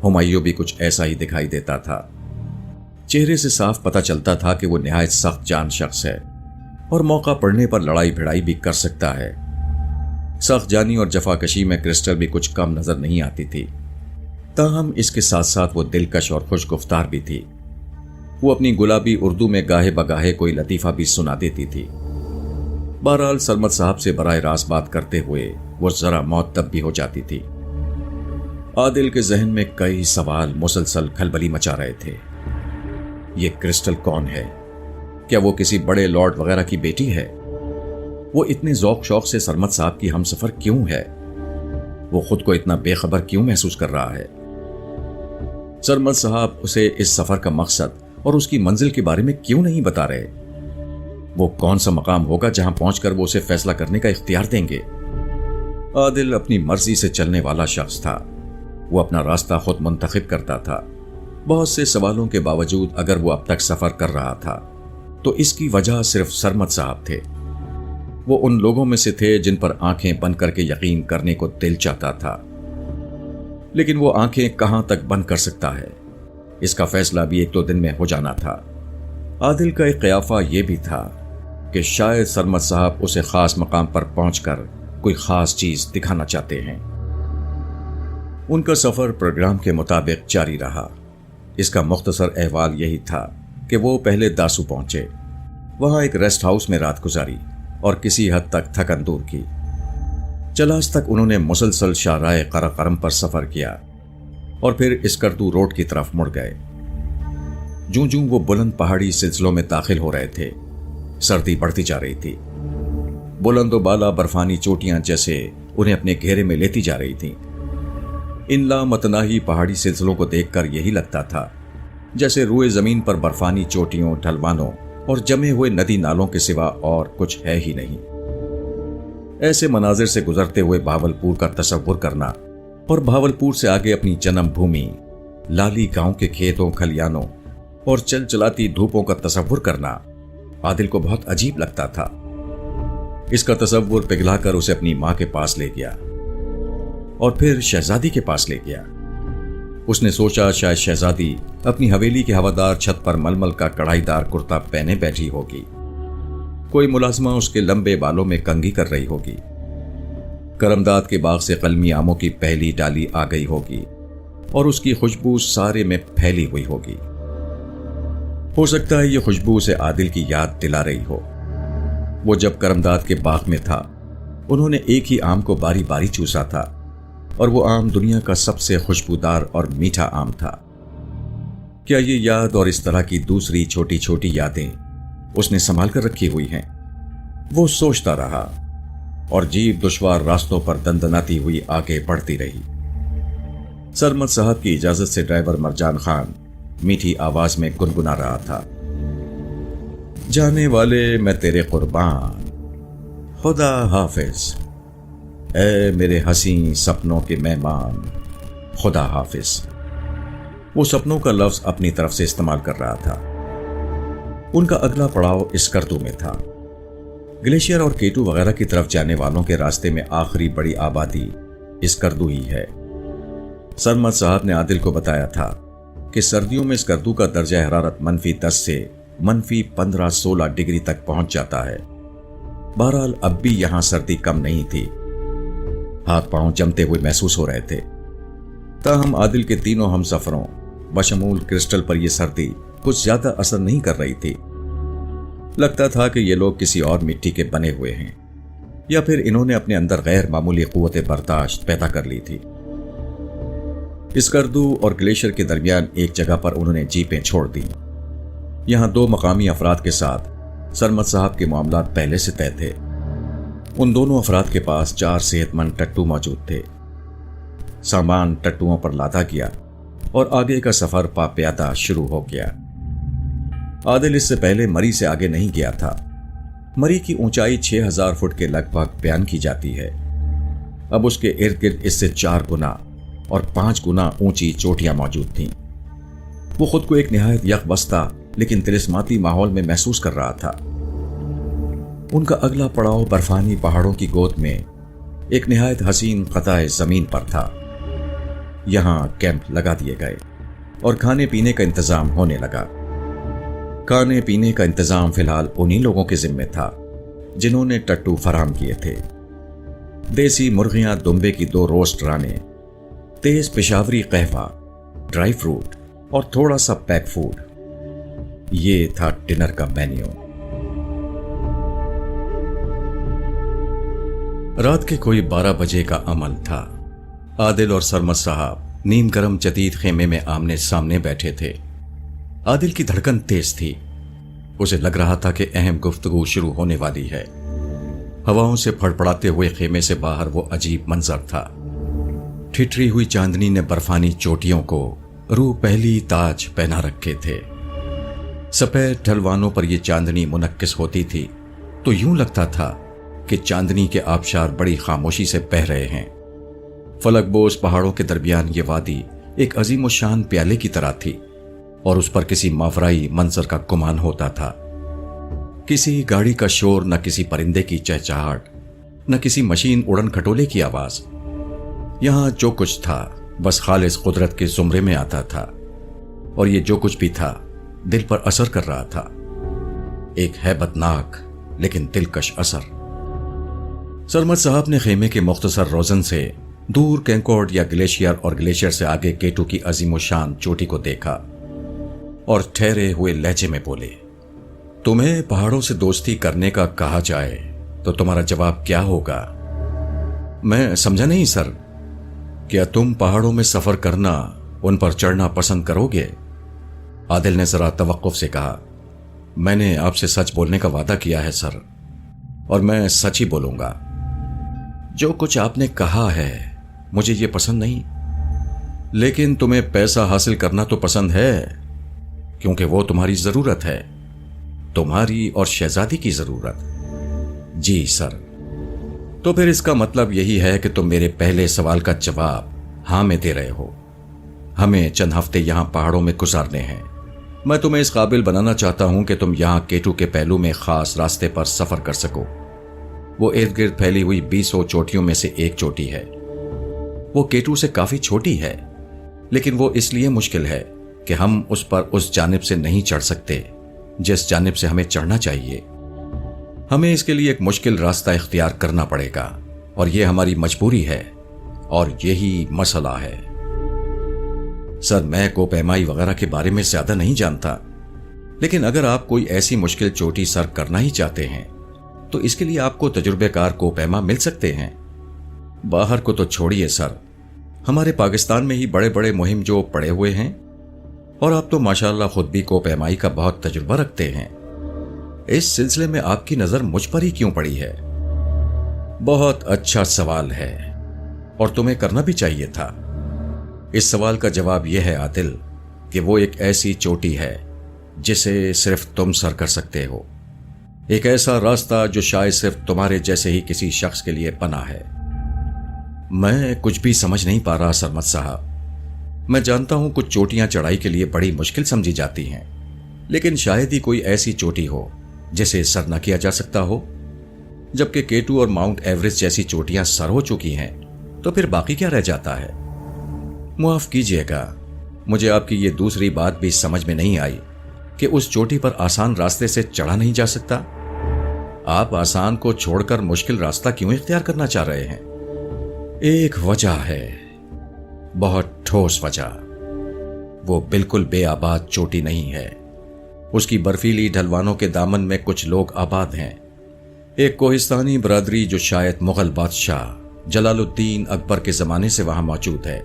हुमायूं भी कुछ ऐसा ही दिखाई देता था। चेहरे से साफ पता चलता था कि वो निहायत सख्त जान शख्स है और मौका पड़ने पर लड़ाई भिड़ाई भी कर सकता है। सख्त जानी और जफाकशी में क्रिस्टल भी कुछ कम नजर नहीं आती थी। ताहम इसके साथ साथ वो दिलकश और खुश गुफ्तार भी थी। वो अपनी गुलाबी उर्दू में गाहे बगाहे कोई लतीफा भी सुना देती थी। बहरहाल सरमद साहब से बराह रास्त बात करते हुए वो जरा मौतब भी हो जाती थी। आदिल के जहन में कई सवाल मुसलसल खलबली मचा रहे थे। ये क्रिस्टल कौन है? क्या वो किसी बड़े लॉर्ड वगैरह की बेटी है? वो इतने ज़ौक शौक से सरमद साहब की हमसफर क्यों है? वो खुद को इतना बेखबर क्यों महसूस कर रहा है? सरमद साहब उसे इस सफर का मकसद और उसकी मंजिल के बारे में क्यों नहीं बता रहे? वो कौन सा मकाम होगा जहां पहुंचकर वो उसे फैसला करने का इख्तियार देंगे? आदिल अपनी मर्जी से चलने वाला शख्स था। वो अपना रास्ता खुद मुंतखब करता था। बहुत से सवालों के बावजूद अगर वो अब तक सफर कर रहा था तो इसकी वजह सिर्फ सरमद साहब थे। वो उन लोगों में से थे जिन पर आंखें बंद करके यकीन करने को दिल चाहता था, लेकिन वो आंखें कहां तक बंद कर सकता है, इसका फैसला भी 1-2 दिन में हो जाना था। आदिल का एक क़याफ़ा यह भी था कि शायद सरमद साहब उसे खास मकाम पर पहुंचकर कोई खास चीज दिखाना चाहते हैं। उनका सफर प्रोग्राम के मुताबिक जारी रहा। इसका मुख्तसर अहवाल यही था कि वो पहले दासू पहुंचे, वहां एक रेस्ट हाउस में रात गुजारी और किसी हद तक थकन दूर की। चलास तक उन्होंने मुसलसल शाहराए करकरम पर सफर किया और फिर इस्कर्दू रोड की तरफ मुड़ गए। जूं जूं वो बुलंद पहाड़ी सिलसिलों में दाखिल हो रहे थे, सर्दी बढ़ती जा रही थी। बुलंदो बाला बर्फानी चोटियां जैसे उन्हें अपने घेरे में लेती जा रही थीं। इन लामतनाही पहाड़ी सिलसिलों को देखकर यही लगता था जैसे रुए जमीन पर बर्फानी चोटियों, ढलवानों और जमे हुए नदी नालों के सिवा और कुछ है ही नहीं। ऐसे मनाजिर से गुजरते हुए भावलपुर का तसव्वुर करना और भावलपुर से आगे अपनी जन्म भूमि लाली गांव के खेतों, खलियानों और चलचलाती धूपों का तसव्वुर करना आदिल को बहुत अजीब लगता था। इसका तसव्वुर पिघलाकर उसे अपनी मां के पास ले गया और फिर शहजादी के पास ले गया। उसने सोचा शायद शहजादी अपनी हवेली की हवादार छत पर मलमल का कढ़ाईदार कुर्ता पहने बैठी होगी। कोई मुलाजमा उसके लंबे बालों में कंघी कर रही होगी। करमदाद के बाग से कलमी आमों की पहली डाली आ गई होगी और उसकी खुशबू सारे में फैली हुई होगी। हो सकता है ये खुशबू उसे आदिल की याद दिला रही हो। वो जब करमदाद के बाग में था, उन्होंने एक ही आम को बारी बारी चूसा था। اور وہ آم دنیا کا سب سے خوشبودار اور میٹھا آم تھا۔ کیا یہ یاد اور اس طرح کی دوسری چھوٹی چھوٹی یادیں اس نے سنبھال کر رکھی ہوئی ہیں؟ وہ سوچتا رہا اور جیپ دشوار راستوں پر دندناتی ہوئی آگے بڑھتی رہی۔ سرمد صاحب کی اجازت سے ڈرائیور مرجان خان میٹھی آواز میں گنگنا رہا تھا، جانے والے میں تیرے قربان، خدا حافظ، اے میرے حسین سپنوں کے مہمان، خدا حافظ۔ وہ سپنوں کا لفظ اپنی طرف سے استعمال کر رہا تھا۔ ان کا اگلا پڑاؤ اسکردو میں تھا۔ گلیشیئر اور کیٹو وغیرہ کی طرف جانے والوں کے راستے میں آخری بڑی آبادی اسکردو ہی ہے۔ سرمد صاحب نے عادل کو بتایا تھا کہ سردیوں میں اسکردو کا درجہ حرارت -10 سے -15-16 ڈگری تک پہنچ جاتا ہے۔ بہرحال اب بھی یہاں سردی کم نہیں تھی، ہاتھ پاؤں جمتے ہوئے محسوس ہو رہے تھے۔ تاہم عادل کے تینوں ہم سفروں بشمول کرسٹل پر یہ سردی کچھ زیادہ اثر نہیں کر رہی تھی۔ لگتا تھا کہ یہ لوگ کسی اور مٹی کے بنے ہوئے ہیں، یا پھر انہوں نے اپنے اندر غیر معمولی قوت برداشت پیدا کر لی تھی۔ اسکردو اور گلیشیئر کے درمیان ایک جگہ پر انہوں نے جیپیں چھوڑ دی۔ یہاں 2 مقامی افراد کے ساتھ سرمد صاحب کے معاملات پہلے سے طے تھے۔ ان دونوں افراد کے پاس 4 صحت مند ٹٹو موجود تھے۔ سامان ٹٹوؤں پر لادا گیا اور آگے کا سفر پا پیادہ شروع ہو گیا۔ عادل اس سے پہلے مری سے آگے نہیں گیا تھا۔ مری کی اونچائی 6000 فٹ کے لگ بھگ بیان کی جاتی ہے۔ اب اس کے ارد گرد اس سے 4 گنا اور 5 گنا اونچی چوٹیاں موجود تھیں۔ وہ خود کو ایک نہایت یک بستہ لیکن طلسماتی ماحول میں محسوس کر رہا تھا۔ ان کا اگلا پڑاؤ برفانی پہاڑوں کی گود میں ایک نہایت حسین قطع زمین پر تھا۔ یہاں کیمپ لگا دیے گئے اور کھانے پینے کا انتظام ہونے لگا۔ کھانے پینے کا انتظام فی الحال انہی لوگوں کے ذمے تھا جنہوں نے ٹٹو فراہم کیے تھے۔ دیسی مرغیاں دمبے کی 2 روسٹ رانے، تیز پشاوری قہوہ، ڈرائی فروٹ اور تھوڑا سا پیک فوڈ، یہ تھا ڈنر کا مینیو۔ رات کے کوئی 12 بجے کا عمل تھا۔ عادل اور سرمد صاحب نیم گرم جدید خیمے میں آمنے سامنے بیٹھے تھے۔ عادل کی دھڑکن تیز تھی۔ اسے لگ رہا تھا کہ اہم گفتگو شروع ہونے والی ہے۔ ہواؤں سے پھڑپڑاتے ہوئے خیمے سے باہر وہ عجیب منظر تھا۔ ٹھٹری ہوئی چاندنی نے برفانی چوٹیوں کو روح پہلی تاج پہنا رکھے تھے۔ سفید ڈھلوانوں پر یہ چاندنی منعکس ہوتی تھی تو یوں لگتا تھا کہ چاندنی کے آبشار بڑی خاموشی سے بہہ رہے ہیں۔ فلک بوس پہاڑوں کے درمیان یہ وادی ایک عظیم الشان پیالے کی طرح تھی اور اس پر کسی ماورائی منظر کا گمان ہوتا تھا۔ کسی گاڑی کا شور، نہ کسی پرندے کی چہچہاہٹ، نہ کسی مشین اڑن کھٹولے کی آواز۔ یہاں جو کچھ تھا بس خالص قدرت کے زمرے میں آتا تھا، اور یہ جو کچھ بھی تھا دل پر اثر کر رہا تھا، ایک ہیبت ناک لیکن دلکش اثر۔ سرمد صاحب نے خیمے کے مختصر روزن سے دور کینکورڈ یا گلیشیئر اور گلیشیئر سے آگے کیٹو کی عظیم الشان چوٹی کو دیکھا اور ٹھہرے ہوئے لہجے میں بولے، تمہیں پہاڑوں سے دوستی کرنے کا کہا جائے تو تمہارا جواب کیا ہوگا؟ میں سمجھا نہیں سر، کیا تم پہاڑوں میں سفر کرنا، ان پر چڑھنا پسند کرو گے؟ عادل نے ذرا توقف سے کہا، میں نے آپ سے سچ بولنے کا وعدہ کیا ہے سر، اور میں سچ ہی بولوں گا۔ جو کچھ آپ نے کہا ہے مجھے یہ پسند نہیں، لیکن تمہیں پیسہ حاصل کرنا تو پسند ہے، کیونکہ وہ تمہاری ضرورت ہے، تمہاری اور شہزادی کی ضرورت۔ جی سر۔ تو پھر اس کا مطلب یہی ہے کہ تم میرے پہلے سوال کا جواب ہاں میں دے رہے ہو۔ ہمیں چند ہفتے یہاں پہاڑوں میں گزارنے ہیں۔ میں تمہیں اس قابل بنانا چاہتا ہوں کہ تم یہاں کیٹو کے پہلو میں خاص راستے پر سفر کر سکو۔ وہ ارد گرد پھیلی ہوئی 20 چوٹیوں میں سے ایک چوٹی ہے۔ وہ کیٹو سے کافی چھوٹی ہے، لیکن وہ اس لیے مشکل ہے کہ ہم اس پر اس جانب سے نہیں چڑھ سکتے جس جانب سے ہمیں چڑھنا چاہیے۔ ہمیں اس کے لیے ایک مشکل راستہ اختیار کرنا پڑے گا، اور یہ ہماری مجبوری ہے، اور یہی مسئلہ ہے۔ سر، میں کو پیمائی وغیرہ کے بارے میں زیادہ نہیں جانتا، لیکن اگر آپ کوئی ایسی مشکل چوٹی سر کرنا ہی چاہتے ہیں تو اس کے لیے آپ کو تجربے کار کو پیما مل سکتے ہیں۔ باہر کو تو چھوڑیے سر، हमारे पाकिस्तान में ही बड़े बड़े मुहिम जो पड़े हुए हैं, और आप तो माशाअल्लाह खुद भी कोपैमाई का बहुत तजुर्बा रखते हैं। इस सिलसिले में आपकी नजर मुझ पर ही क्यों पड़ी है? बहुत अच्छा सवाल है और तुम्हें करना भी चाहिए था। इस सवाल का जवाब यह है आदिल कि वो एक ऐसी चोटी है जिसे सिर्फ तुम सर कर सकते हो, एक ऐसा रास्ता जो शायद सिर्फ तुम्हारे जैसे ही किसी शख्स के लिए बना है। मैं कुछ भी समझ नहीं पा रहा सरमद साहब। मैं जानता हूं कुछ चोटियां चढ़ाई के लिए बड़ी मुश्किल समझी जाती हैं, लेकिन शायद ही कोई ऐसी चोटी हो जिसे सर न किया जा सकता हो। जबकि K2 और माउंट एवरेस्ट जैसी चोटियां सर हो चुकी हैं, तो फिर बाकी क्या रह जाता है? मुआफ कीजिएगा, मुझे आपकी ये दूसरी बात भी समझ में नहीं आई कि उस चोटी पर आसान रास्ते से चढ़ा नहीं जा सकता। आप आसान को छोड़कर मुश्किल रास्ता क्यों इख्तियार करना चाह रहे हैं? एक वजह है, बहुत ठोस वजह। वो बिल्कुल बेआबाद चोटी नहीं है। उसकी बर्फीली ढलवानों के दामन में कुछ लोग आबाद हैं। एक कोहिस्तानी बरादरी जो शायद मुगल बादशाह जलालुद्दीन अकबर के जमाने से वहां मौजूद है।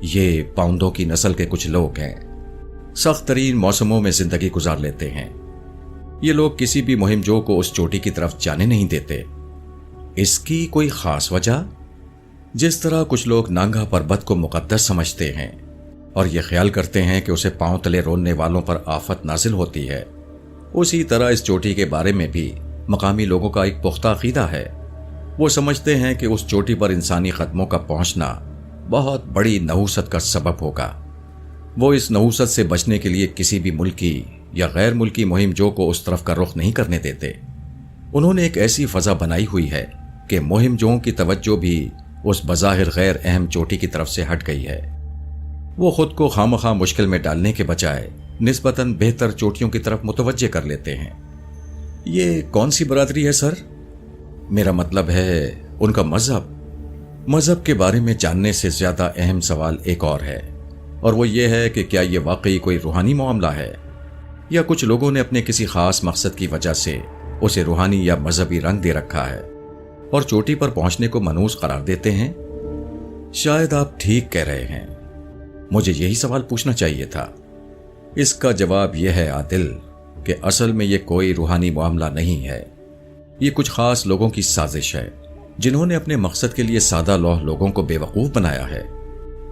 ये पाउंदों की नस्ल के कुछ लोग हैं। सख्त तरीन मौसमों में जिंदगी गुजार लेते हैं। ये लोग किसी भी मुहिमजो को उस चोटी की तरफ जाने नहीं देते। इसकी कोई खास वजह? जिस तरह कुछ लोग नांगा पर्वत को मुकद्दस समझते हैं और ये ख्याल करते हैं कि उसे पांव तले रोनने वालों पर आफत नाजिल होती है, उसी तरह इस चोटी के बारे में भी मकामी लोगों का एक पुख्ता अकीदा है। वो समझते हैं कि उस चोटी पर इंसानी कदमों का पहुंचना बहुत बड़ी नहूसत का सबब होगा। वो इस नहूसत से बचने के लिए किसी भी मुल्की या गैर मुल्की मुहिमजो को उस तरफ का रुख नहीं करने देते। उन्होंने एक ऐसी फजा बनाई हुई है कि मुहिमजों की तवज्जो भी उस बज़ाहिर गैर अहम चोटी की तरफ से हट गई है। वो खुद को खामखा मुश्किल में डालने के बजाय निस्बतन बेहतर चोटियों की तरफ मुतवज्जे कर लेते हैं। ये कौन सी बरादरी है सर? मेरा मतलब है उनका मजहब। मजहब के बारे में जानने से ज्यादा अहम सवाल एक और है, और वो ये है कि क्या ये वाकई कोई रूहानी मामला है या कुछ लोगों ने अपने किसी खास मकसद की वजह से उसे रूहानी या मजहबी रंग दे रखा है और चोटी पर पहुंचने को मनूस करार देते हैं। शायद आप ठीक कह रहे हैं, मुझे यही सवाल पूछना चाहिए था। इसका जवाब यह है आदिल कि असल में यह कोई रूहानी मामला नहीं है। ये कुछ खास लोगों की साजिश है जिन्होंने अपने मकसद के लिए सादा लौह लोगों को बेवकूफ बनाया है,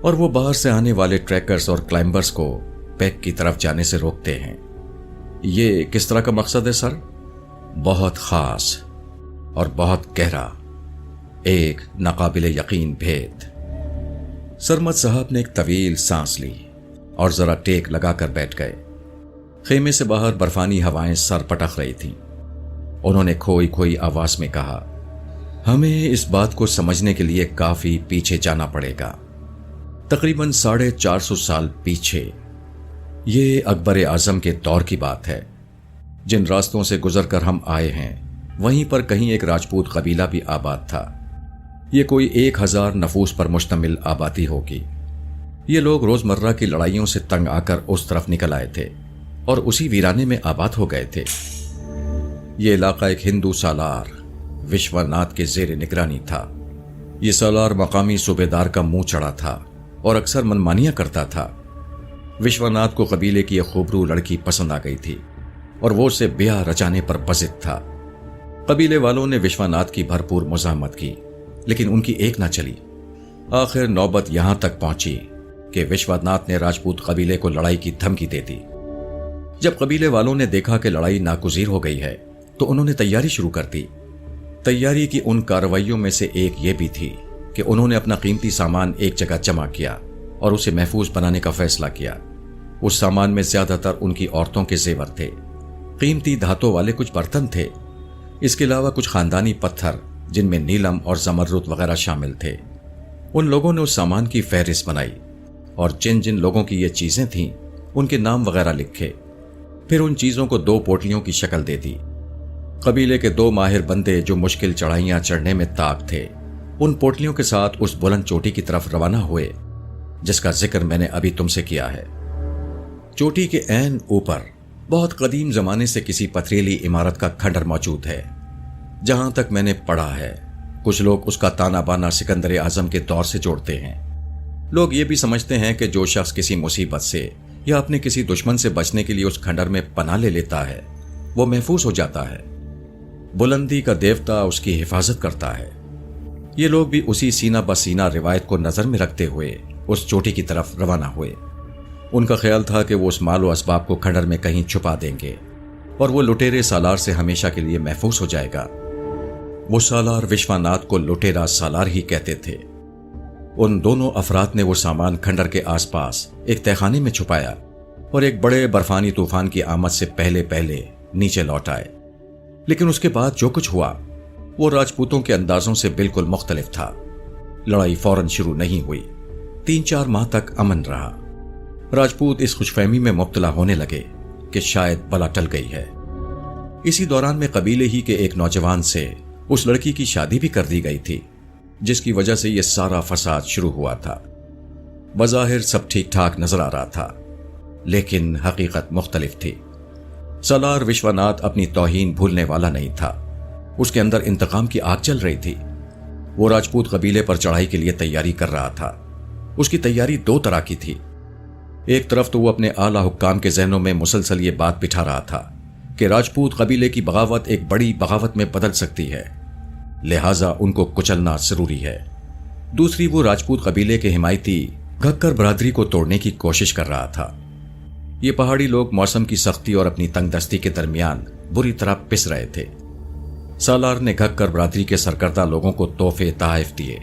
और वो बाहर से आने वाले ट्रैकर्स और क्लाइंबर्स को पैक की तरफ जाने से रोकते हैं। ये किस तरह का मकसद है सर? बहुत खास और बहुत गहरा, एक नाकाबिले यकीन भेद। सरमद साहब ने एक तवील सांस ली और जरा टेक लगाकर बैठ गए। खेमे से बाहर बर्फानी हवाएं सर पटक रही थीं। उन्होंने खोई खोई आवाज में कहा, हमें इस बात को समझने के लिए काफी पीछे जाना पड़ेगा, तकरीबन 450 साल पीछे। ये अकबर आजम के दौर की बात है। जिन रास्तों से गुजरकर हम आए हैं वहीं पर कहीं एक राजपूत कबीला भी आबाद था। ये कोई 1000 नफूस पर मुश्तमिल आबादी होगी। ये लोग रोजमर्रा की लड़ाइयों से तंग आकर उस तरफ निकल आए थे और उसी वीराने में आबाद हो गए थे। ये इलाका एक हिंदू सालार विश्वनाथ के जेर निगरानी था। ये सालार मकामी सूबेदार का मुंह चढ़ा था और अक्सर मनमानियां करता था। विश्वनाथ को कबीले की एक खूबरू लड़की पसंद आ गई थी और वो उसे ब्याह रचाने पर बजिद था। कबीले वालों ने विश्वनाथ की भरपूर मुज़ाहमत की, लेकिन उनकी एक ना चली। आखिर नौबत यहां तक पहुंची कि विश्वनाथ ने राजपूत कबीले को लड़ाई की धमकी दे दी। जब कबीले वालों ने देखा कि लड़ाई नागुज़ीर हो गई है तो उन्होंने तैयारी शुरू कर दी। तैयारी की उन कार्रवाइयों में से एक ये भी थी कि उन्होंने अपना कीमती सामान एक जगह जमा किया और उसे महफूज बनाने का फैसला किया। उस सामान में ज्यादातर उनकी औरतों के जेवर थे, कीमती धातों वाले कुछ बर्तन थे। इसके अलावा कुछ खानदानी पत्थर जिनमें नीलम और जमर्रुद वगैरह शामिल थे। उन लोगों ने उस सामान की फहरिस्त बनाई और जिन जिन लोगों की ये चीजें थीं उनके नाम वगैरह लिखे। फिर उन चीजों को 2 पोटलियों की शक्ल दे दी। कबीले के 2 माहिर बंदे जो मुश्किल चढ़ाइयां चढ़ने में ताक थे, उन पोटलियों के साथ उस बुलंद चोटी की तरफ रवाना हुए जिसका जिक्र मैंने अभी तुमसे किया है। चोटी के ऐन ऊपर बहुत कदीम जमाने से किसी पथरीली इमारत का खंडर मौजूद है। जहां तक मैंने पढ़ा है, कुछ लोग उसका ताना बाना सिकंदर आजम के दौर से जोड़ते हैं। लोग ये भी समझते हैं कि जो शख्स किसी मुसीबत से या अपने किसी दुश्मन से बचने के लिए उस खंडर में पनाह ले लेता है वो महफूज हो जाता है। बुलंदी का देवता उसकी हिफाजत करता है। ये लोग भी उसी सीना बसीना रिवायत को नजर में रखते हुए उस चोटी की तरफ रवाना हुए। उनका ख्याल था कि वो उस मालो असबाब को खंडर में कहीं छुपा देंगे और वो लुटेरे सालार से हमेशा के लिए महफूज हो जाएगा। वो सालार विश्वनाथ को लुटेरा सालार ही कहते थे। उन दोनों अफराद ने वो सामान खंडर के आसपास एक तहखाने में छुपाया और एक बड़े बर्फानी तूफान की आमद से पहले पहले नीचे लौट आए। लेकिन उसके बाद जो कुछ हुआ वो राजपूतों के अंदाजों से बिल्कुल मुख्तलिफ था। लड़ाई फौरन शुरू नहीं हुई। 3-4 माह तक अमन रहा। राजपूत इस खुशफहमी में मुब्तला होने लगे कि शायद बला टल गई है। इसी दौरान में कबीले ही के एक नौजवान से उस लड़की की शादी भी कर दी गई थी, जिसकी वजह से यह सारा फसाद शुरू हुआ था। बज़ाहिर सब ठीक ठाक नजर आ रहा था, लेकिन हकीकत मुख्तलिफ थी। सालार विश्वनाथ अपनी तौहीन भूलने वाला नहीं था। उसके अंदर इंतकाम की आग चल रही थी। वो राजपूत कबीले पर चढ़ाई के लिए तैयारी कर रहा था। उसकी तैयारी 2 तरह की थी। एक तरफ तो वो अपने आला हुक्काम के जहनों में मुसलसल ये बात बिठा रहा था कि राजपूत कबीले की बगावत एक बड़ी बगावत में बदल सकती है, लिहाजा उनको कुचलना जरूरी है। दूसरी, वो राजपूत कबीले के हिमायती घक्कर बरादरी को तोड़ने की कोशिश कर रहा था। ये पहाड़ी लोग मौसम की सख्ती और अपनी तंगदस्ती के दरमियान बुरी तरह पिस रहे थे। सालार ने घक्कर बरादरी के सरकर्दा लोगों को तोहफे तहफ दिए,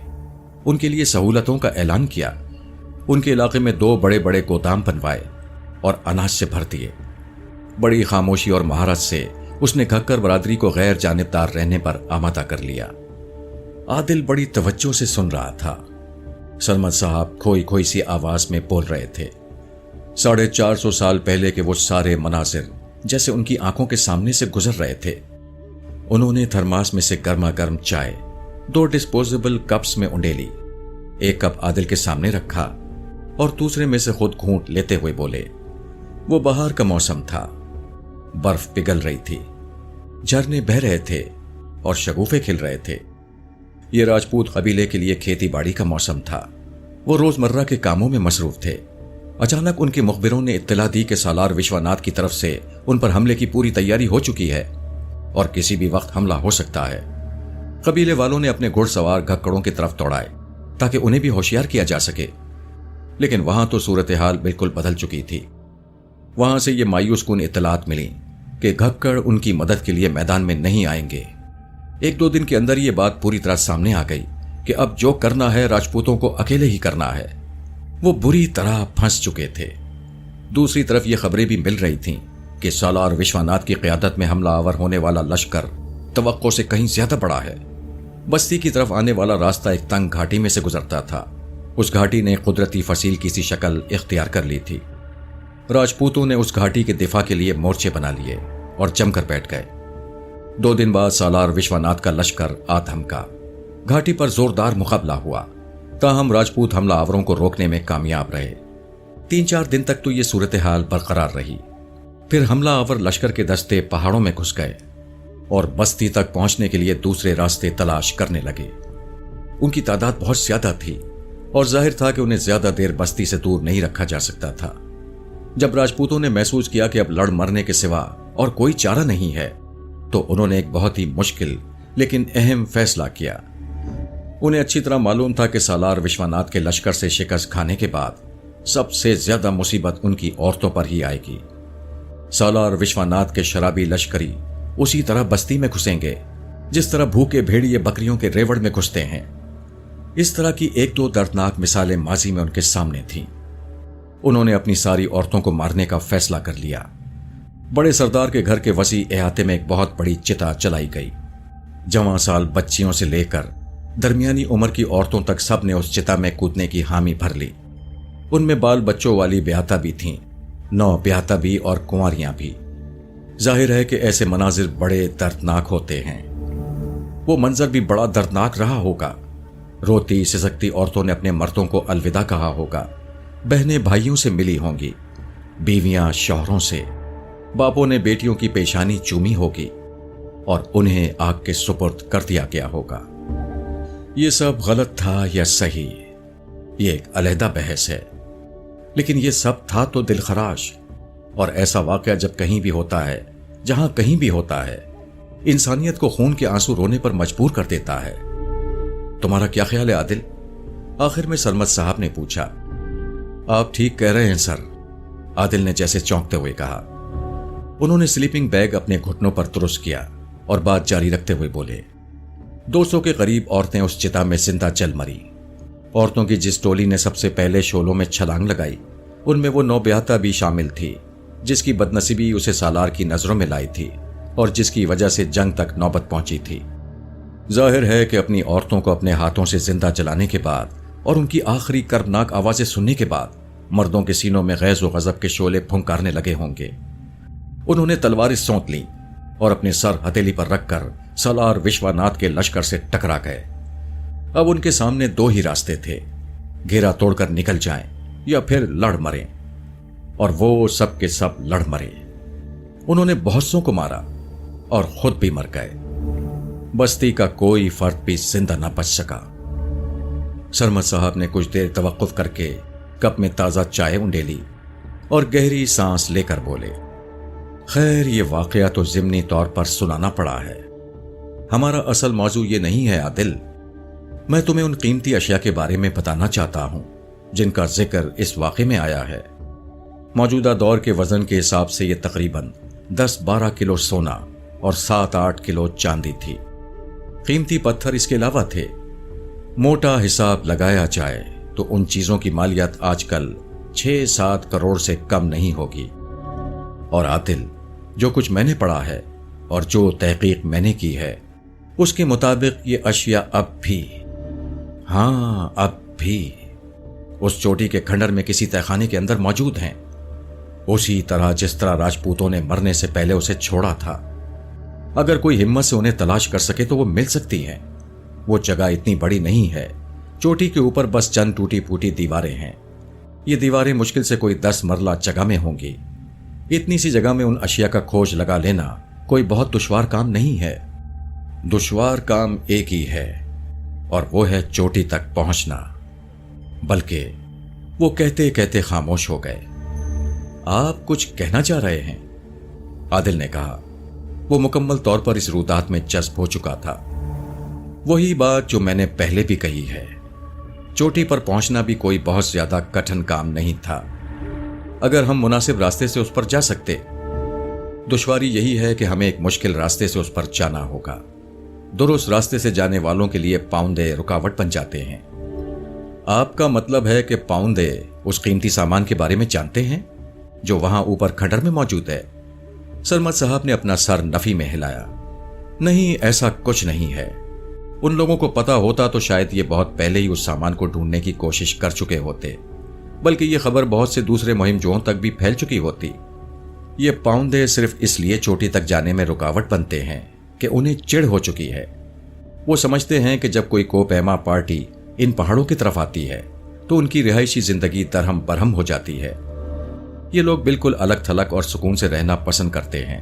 उनके लिए सहूलतों का ऐलान किया। उनके इलाके में 2 बड़े बड़े गोदाम बनवाए और अनाज से भर दिए। बड़ी खामोशी और महारत से उसने घक्कर बरादरी को गैर जानिबदार रहने पर आमादा कर लिया। आदिल बड़ी तवज्जो से सुन रहा था। सरमद साहब खोई खोई सी आवाज में बोल रहे थे। 450 साल पहले के वो सारे मनाजिर जैसे उनकी आंखों के सामने से गुजर रहे थे। उन्होंने थर्मास में से गर्मा गर्म चाय 2 डिस्पोजेबल कप्स में उंडेली। एक कप आदिल के सामने रखा और दूसरे में से खुद घूंट लेते हुए बोले। वो बहार का मौसम था। बर्फ पिघल रही थी, झरने बह रहे थे और शगुफे खिल रहे थे। ये राजपूत कबीले के लिए खेती बाड़ी का मौसम था। वो रोजमर्रा के कामों में मसरूफ थे। अचानक उनके मुखबिरों ने इत्तला दी कि सालार विश्वनाथ की तरफ से उन पर हमले की पूरी तैयारी हो चुकी है और किसी भी वक्त हमला हो सकता है। कबीले वालों ने अपने घुड़सवार घक्कड़ों की तरफ दौड़ाए ताकि उन्हें भी होशियार किया जा सके। लेकिन वहां तो सूरत हाल बिल्कुल बदल चुकी थी। वहां से ये मायूस कुन इत्तलात मिली कि घक्कड़ उनकी मदद के लिए मैदान में नहीं आएंगे। 1-2 दिन के अंदर ये बात पूरी तरह सामने आ गई कि अब जो करना है राजपूतों को अकेले ही करना है। वो बुरी तरह फंस चुके थे। दूसरी तरफ ये खबरें भी मिल रही थीं कि सालार विश्वनाथ की क़यादत में हमला आवर होने वाला लश्कर तवक्को से कहीं ज्यादा बड़ा है। बस्ती की तरफ आने वाला रास्ता एक तंग घाटी में से गुजरता था। उस घाटी ने कुदरती फसील की सी शक्ल इख्तियार कर ली थी। राजपूतों ने उस घाटी के दिफा के लिए मोर्चे बना लिए और जमकर बैठ गए। 2 दिन बाद सालार विश्वनाथ का लश्कर आ थमका। घाटी पर जोरदार मुकाबला हुआ, ताहम राजपूत हमला आवरों को रोकने में कामयाब रहे। 3-4 दिन तक तो ये सूरत हाल बरकरार रही। फिर हमला आवर लश्कर के दस्ते पहाड़ों में घुस गए और बस्ती तक पहुंचने के लिए दूसरे रास्ते तलाश करने लगे। उनकी तादाद बहुत ज्यादा थी और जाहिर था कि उन्हें ज्यादा देर बस्ती से दूर नहीं रखा जा सकता था। जब राजपूतों ने महसूस किया कि अब लड़ मरने के सिवा और कोई चारा नहीं है, तो उन्होंने एक बहुत ही मुश्किल लेकिन अहम फैसला किया। उन्हें अच्छी तरह मालूम था कि सालार विश्वनाथ के लश्कर से शिकस्त खाने के बाद सबसे ज्यादा मुसीबत उनकी औरतों पर ही आएगी। सालार विश्वनाथ के शराबी लश्करी उसी तरह बस्ती में घुसेंगे जिस तरह भूखे भेड़िए बकरियों के रेवड़ में घुसते हैं। इस तरह की 1-2 दर्दनाक मिसालें माजी में उनके सामने थीं। उन्होंने अपनी सारी औरतों को मारने का फैसला कर लिया। बड़े सरदार के घर के वसी अहाते में एक बहुत बड़ी चिता चलाई गई। जवां साल बच्चियों से लेकर दरमियानी उम्र की औरतों तक सब ने उस चिता में कूदने की हामी भर ली। उनमें बाल बच्चों वाली ब्याहता भी थीं, नौ ब्याहता भी और कुंवारियां भी। जाहिर है कि ऐसे मनाजिर बड़े दर्दनाक होते हैं। वो मंजर भी बड़ा दर्दनाक रहा होगा। रोती सिसकती औरतों ने अपने मर्दों को अलविदा कहा होगा, बहनें भाइयों से मिली होंगी, बीवियां शौहरों से, बापों ने बेटियों की पेशानी चूमी होगी और उन्हें आग के सुपुर्द कर दिया गया होगा। ये सब गलत था या सही, یہ ایک علیحدہ بحث ہے، لیکن یہ سب تھا تو دل خراش، اور ایسا واقعہ جب کہیں بھی ہوتا ہے، جہاں کہیں بھی ہوتا ہے، انسانیت کو خون کے آنسو رونے پر مجبور کر دیتا ہے۔ تمہارا کیا خیال ہے عادل؟ آخر میں سرمد صاحب نے پوچھا۔ آپ ٹھیک کہہ رہے ہیں سر، عادل نے جیسے چونکتے ہوئے کہا۔ انہوں نے سلیپنگ بیگ اپنے گھٹنوں پر درست کیا اور بات جاری رکھتے ہوئے بولے، 200 کے قریب عورتیں اس چتا میں زندہ جل مری۔ عورتوں کی جس ٹولی نے سب سے پہلے شعلوں میں چھلانگ لگائی، ان میں وہ نوبیاہتا بھی شامل تھی، جس کی بدنصیبی اسے سالار کی نظروں میں لائی تھی اور جس کی وجہ سے جنگ تک نوبت پہنچی تھی۔ ظاہر ہے کہ اپنی عورتوں کو اپنے ہاتھوں سے زندہ جلانے کے بعد اور ان کی آخری کربناک آوازیں سننے کے بعد مردوں کے سینوں میں غیظ و غضب کے شعلے پھنکارنے لگے ہوں گے۔ انہوں نے تلواریں سونت لیں اور اپنے سر ہتھیلی پر رکھ کر سالار وشواناتھ کے لشکر سے ٹکرا گئے۔ اب ان کے سامنے 2 ہی راستے تھے، گھیرا توڑ کر نکل جائیں یا پھر لڑ مریں، اور وہ سب کے سب لڑ مرے۔ انہوں نے بہت سوں کو مارا اور خود بھی مر گئے۔ بستی کا کوئی فرد بھی زندہ نہ بچ سکا۔ سرمد صاحب نے کچھ دیر توقف کر کے کپ میں تازہ چائے انڈیلی اور گہری سانس لے کر بولے، خیر یہ واقعہ تو ضمنی طور پر سنانا پڑا ہے، ہمارا اصل موضوع یہ نہیں ہے عادل۔ میں تمہیں ان قیمتی اشیاء کے بارے میں بتانا چاہتا ہوں جن کا ذکر اس واقعے میں آیا ہے۔ موجودہ دور کے وزن کے حساب سے یہ تقریباً 10-12 کلو سونا اور 7-8 کلو چاندی تھی۔ قیمتی پتھر اس کے علاوہ تھے۔ موٹا حساب لگایا جائے تو ان چیزوں کی مالیت آج کل 6-7 کروڑ سے کم نہیں ہوگی۔ اور عادل، جو کچھ میں نے پڑھا ہے اور جو تحقیق میں نے کی ہے، اس کے مطابق یہ اشیاء اب بھی اس چوٹی کے کھنڈر میں کسی تہخانے کے اندر موجود ہیں، اسی طرح جس طرح راجپوتوں نے مرنے سے پہلے اسے چھوڑا تھا۔ اگر کوئی ہمت سے انہیں تلاش کر سکے تو وہ مل سکتی ہیں۔ وہ جگہ اتنی بڑی نہیں ہے، چوٹی کے اوپر بس چند ٹوٹی پھوٹی دیواریں ہیں۔ یہ دیواریں مشکل سے کوئی 10 مرلہ جگہ میں ہوں گی۔ اتنی سی جگہ میں ان اشیاء کا کھوج لگا لینا کوئی بہت دشوار کام نہیں ہے۔ دشوار کام ایک ہی ہے، اور وہ ہے چوٹی تک پہنچنا۔ بلکہ وہ کہتے کہتے خاموش ہو گئے۔ آپ کچھ کہنا چاہ رہے ہیں؟ عادل نے کہا۔ وہ مکمل طور پر اس رودات میں جذب ہو چکا تھا۔ وہی بات جو میں نے پہلے بھی کہی ہے، چوٹی پر پہنچنا بھی کوئی بہت زیادہ کٹھن کام نہیں تھا اگر ہم مناسب راستے سے اس پر جا سکتے۔ دشواری یہی ہے کہ ہمیں ایک مشکل راستے سے اس پر جانا ہوگا۔ درست راستے سے جانے والوں کے لیے پاؤندے رکاوٹ بن جاتے ہیں۔ آپ کا مطلب ہے کہ پاؤندے اس قیمتی سامان کے بارے میں جانتے ہیں جو وہاں اوپر کھنڈر میں موجود ہے؟ سرمد صاحب نے اپنا سر نفی میں ہلایا۔ نہیں، ایسا کچھ نہیں ہے۔ ان لوگوں کو پتا ہوتا تو شاید یہ بہت پہلے ہی اس سامان کو ڈھونڈنے کی کوشش کر چکے ہوتے، بلکہ یہ خبر بہت سے دوسرے مہم جوؤں تک بھی پھیل چکی ہوتی۔ یہ پاؤندے صرف اس لیے چوٹی تک جانے میں رکاوٹ بنتے ہیں کہ انہیں چڑ ہو چکی ہے۔ وہ سمجھتے ہیں کہ جب کوئی کوپیما پارٹی ان پہاڑوں کی طرف آتی ہے تو ان کی رہائشی زندگی درہم برہم ہو جاتی ہے۔ یہ لوگ بالکل الگ تھلگ اور سکون سے رہنا پسند کرتے ہیں۔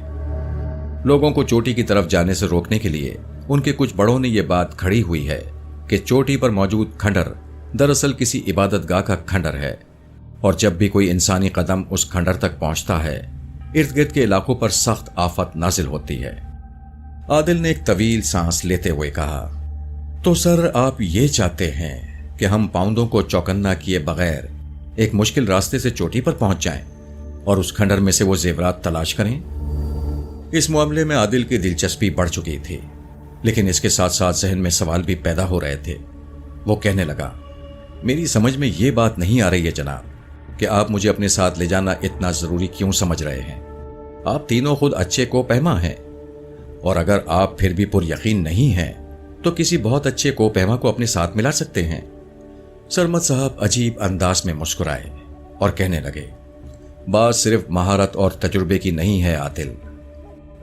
لوگوں کو چوٹی کی طرف جانے سے روکنے کے لیے ان کے کچھ بڑوں نے یہ بات کھڑی ہوئی ہے کہ چوٹی پر موجود کھنڈر دراصل کسی عبادت گاہ کا کھنڈر ہے، اور جب بھی کوئی انسانی قدم اس کھنڈر تک پہنچتا ہے، ارد گرد کے علاقوں پر سخت آفت نازل ہوتی ہے۔ عادل نے ایک طویل سانس لیتے ہوئے کہا، تو سر آپ یہ چاہتے ہیں کہ ہم پاؤندوں کو چوکنا کیے بغیر ایک مشکل راستے سے چوٹی پر پہنچ جائیں اور اس کھنڈر میں سے وہ زیورات تلاش کریں؟ اس معاملے میں عادل کی دلچسپی بڑھ چکی تھی، لیکن اس کے ساتھ ساتھ ذہن میں سوال بھی پیدا ہو رہے تھے۔ وہ کہنے لگا، میری سمجھ میں یہ بات نہیں آ رہی ہے جناب کہ آپ مجھے اپنے ساتھ لے جانا اتنا ضروری کیوں سمجھ رہے ہیں؟ آپ تینوں خود اچھے کو پہما ہیں، اور اگر آپ پھر بھی پر یقین نہیں ہیں تو کسی بہت اچھے کو پہما کو اپنے ساتھ ملا سکتے ہیں۔ سرمد صاحب عجیب انداز میں مسکرائے اور کہنے لگے، بات صرف مہارت اور تجربے کی نہیں ہے عادل،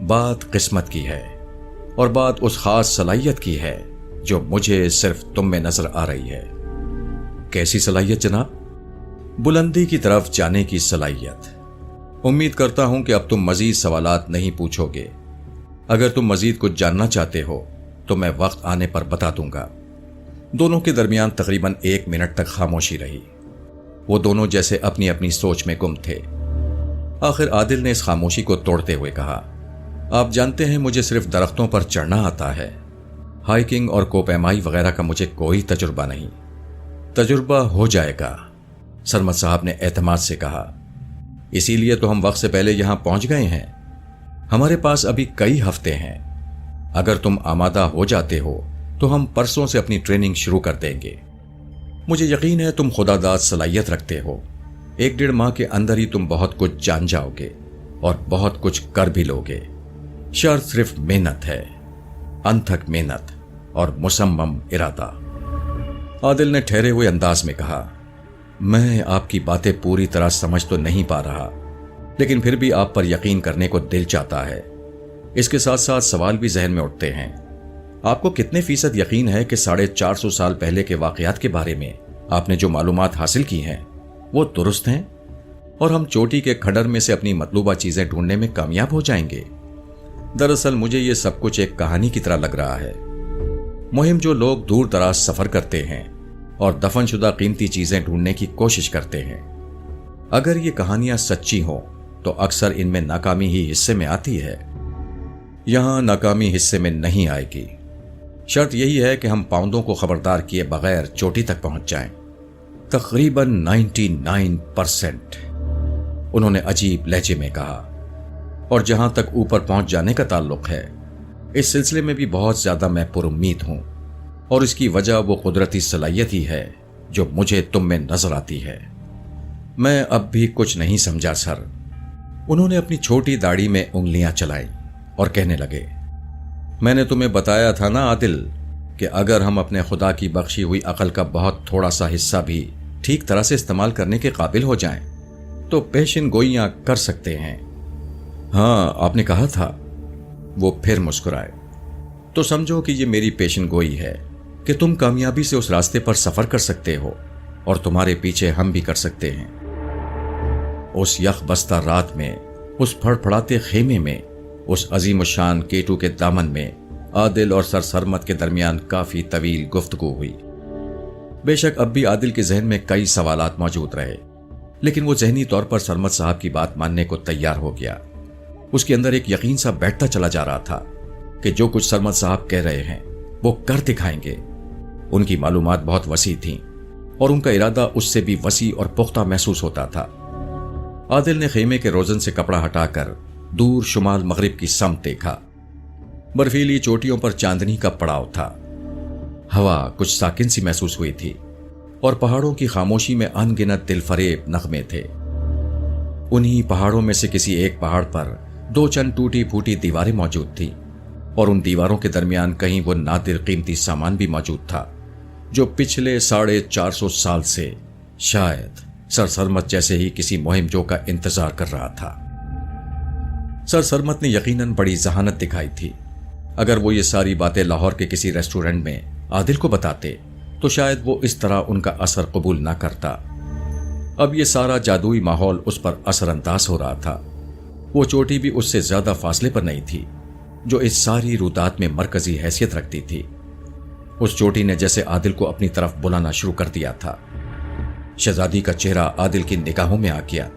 بات قسمت کی ہے، اور بات اس خاص صلاحیت کی ہے جو مجھے صرف تم میں نظر آ رہی ہے۔ کیسی صلاحیت جناب؟ بلندی کی طرف جانے کی صلاحیت۔ امید کرتا ہوں کہ اب تم مزید سوالات نہیں پوچھو گے۔ اگر تم مزید کچھ جاننا چاہتے ہو تو میں وقت آنے پر بتا دوں گا۔ دونوں کے درمیان تقریباً 1 منٹ تک خاموشی رہی۔ وہ دونوں جیسے اپنی اپنی سوچ میں گم تھے۔ آخر عادل نے اس خاموشی کو توڑتے ہوئے کہا، آپ جانتے ہیں مجھے صرف درختوں پر چڑھنا آتا ہے، ہائیکنگ اور کوپیمائی وغیرہ کا مجھے کوئی تجربہ نہیں۔ تجربہ ہو جائے گا، سرمد صاحب نے اعتماد سے کہا، اسی لیے تو ہم وقت سے پہلے یہاں پہنچ گئے ہیں۔ ہمارے پاس ابھی کئی ہفتے ہیں۔ اگر تم آمادہ ہو جاتے ہو تو ہم پرسوں سے اپنی ٹریننگ شروع کر دیں گے۔ مجھے یقین ہے تم خدا داد صلاحیت رکھتے ہو۔ 1-1.5 ماہ کے اندر ہی تم بہت کچھ جان جاؤ گے اور بہت کچھ کر بھی لوگے۔ شرط صرف محنت ہے، انتھک محنت اور مصمم ارادہ۔ عادل نے ٹھہرے ہوئے انداز میں کہا، میں آپ کی باتیں پوری طرح سمجھ تو نہیں پا رہا، لیکن پھر بھی آپ پر یقین کرنے کو دل چاہتا ہے۔ اس کے ساتھ ساتھ سوال بھی ذہن میں اٹھتے ہیں۔ آپ کو کتنے فیصد یقین ہے کہ 450 سال پہلے کے واقعات کے بارے میں آپ نے جو معلومات حاصل کی ہیں وہ درست ہیں اور ہم چوٹی کے کھڈر میں سے اپنی مطلوبہ چیزیں ڈھونڈنے میں کامیاب ہو جائیں گے؟ دراصل مجھے یہ سب کچھ ایک کہانی کی طرح لگ رہا ہے۔ مہم جو لوگ دور دراز سفر کرتے ہیں اور دفن شدہ قیمتی چیزیں ڈھونڈنے کی کوشش کرتے ہیں، اگر یہ کہانیاں سچی ہوں تو اکثر ان میں ناکامی ہی حصے میں آتی ہے۔ یہاں ناکامی حصے میں نہیں آئے گی۔ شرط یہی ہے کہ ہم پاؤندوں کو خبردار کیے بغیر چوٹی تک پہنچ جائیں۔ تقریباً 99%، انہوں نے عجیب لہجے میں کہا۔ اور جہاں تک اوپر پہنچ جانے کا تعلق ہے، اس سلسلے میں بھی بہت زیادہ میں پر امید ہوں، اور اس کی وجہ وہ قدرتی صلاحیت ہی ہے جو مجھے تم میں نظر آتی ہے۔ میں اب بھی کچھ نہیں سمجھا سر۔ انہوں نے اپنی چھوٹی داڑھی میں انگلیاں چلائیں اور کہنے لگے، میں نے تمہیں بتایا تھا نا عادل کہ اگر ہم اپنے خدا کی بخشی ہوئی عقل کا بہت تھوڑا سا حصہ بھی ٹھیک طرح سے استعمال کرنے کے قابل ہو جائیں تو پیشن گوئیاں کر سکتے ہیں۔ ہاں آپ نے کہا تھا۔ وہ پھر مسکرائے۔ تو سمجھو کہ یہ میری پیشن گوئی ہے کہ تم کامیابی سے اس راستے پر سفر کر سکتے ہو اور تمہارے پیچھے ہم بھی کر سکتے ہیں۔ اس یخ بستہ رات میں، اس پھڑ پھڑاتے خیمے میں، اس عظیم الشان کیٹو کے دامن میں عادل اور سر سرمد کے درمیان کافی طویل گفتگو ہوئی۔ بے شک اب بھی عادل کے ذہن میں کئی سوالات موجود رہے، لیکن وہ ذہنی طور پر سرمد صاحب کی بات ماننے کو تیار ہو گیا۔ اس کے اندر ایک یقین سا بیٹھتا چلا جا رہا تھا کہ جو کچھ سرمد صاحب کہہ رہے ہیں وہ کر دکھائیں گے۔ ان کی معلومات بہت وسیع تھیں اور ان کا ارادہ اس سے بھی وسیع اور پختہ محسوس ہوتا تھا۔ عادل نے خیمے کے روزن سے کپڑا ہٹا کر دور شمال مغرب کی سمت دیکھا۔ برفیلی چوٹیوں پر چاندنی کا پڑاؤ تھا۔ ہوا کچھ ساکن سی محسوس ہوئی تھی اور پہاڑوں کی خاموشی میں ان گنت دل فریب نغمے تھے۔ انہی پہاڑوں میں سے کسی ایک پہاڑ پر 2 چند ٹوٹی پھوٹی دیواریں موجود تھیں اور ان دیواروں کے درمیان کہیں وہ نادر قیمتی سامان بھی موجود تھا جو پچھلے 450 سال سے شاید سر سرمد جیسے ہی کسی مہم جو کا انتظار کر رہا تھا۔ سر سرمد نے یقیناً بڑی ذہانت دکھائی تھی۔ اگر وہ یہ ساری باتیں لاہور کے کسی ریسٹورنٹ میں عادل کو بتاتے تو شاید وہ اس طرح ان کا اثر قبول نہ کرتا۔ اب یہ سارا جادوئی ماحول اس پر اثر انداز ہو رہا تھا۔ وہ چوٹی بھی اس سے زیادہ فاصلے پر نہیں تھی جو اس ساری رودات میں مرکزی حیثیت رکھتی تھی۔ اس چوٹی نے جیسے عادل کو اپنی طرف بلانا شروع کر دیا تھا۔ شہزادی کا چہرہ عادل کی نگاہوں میں آ گیا۔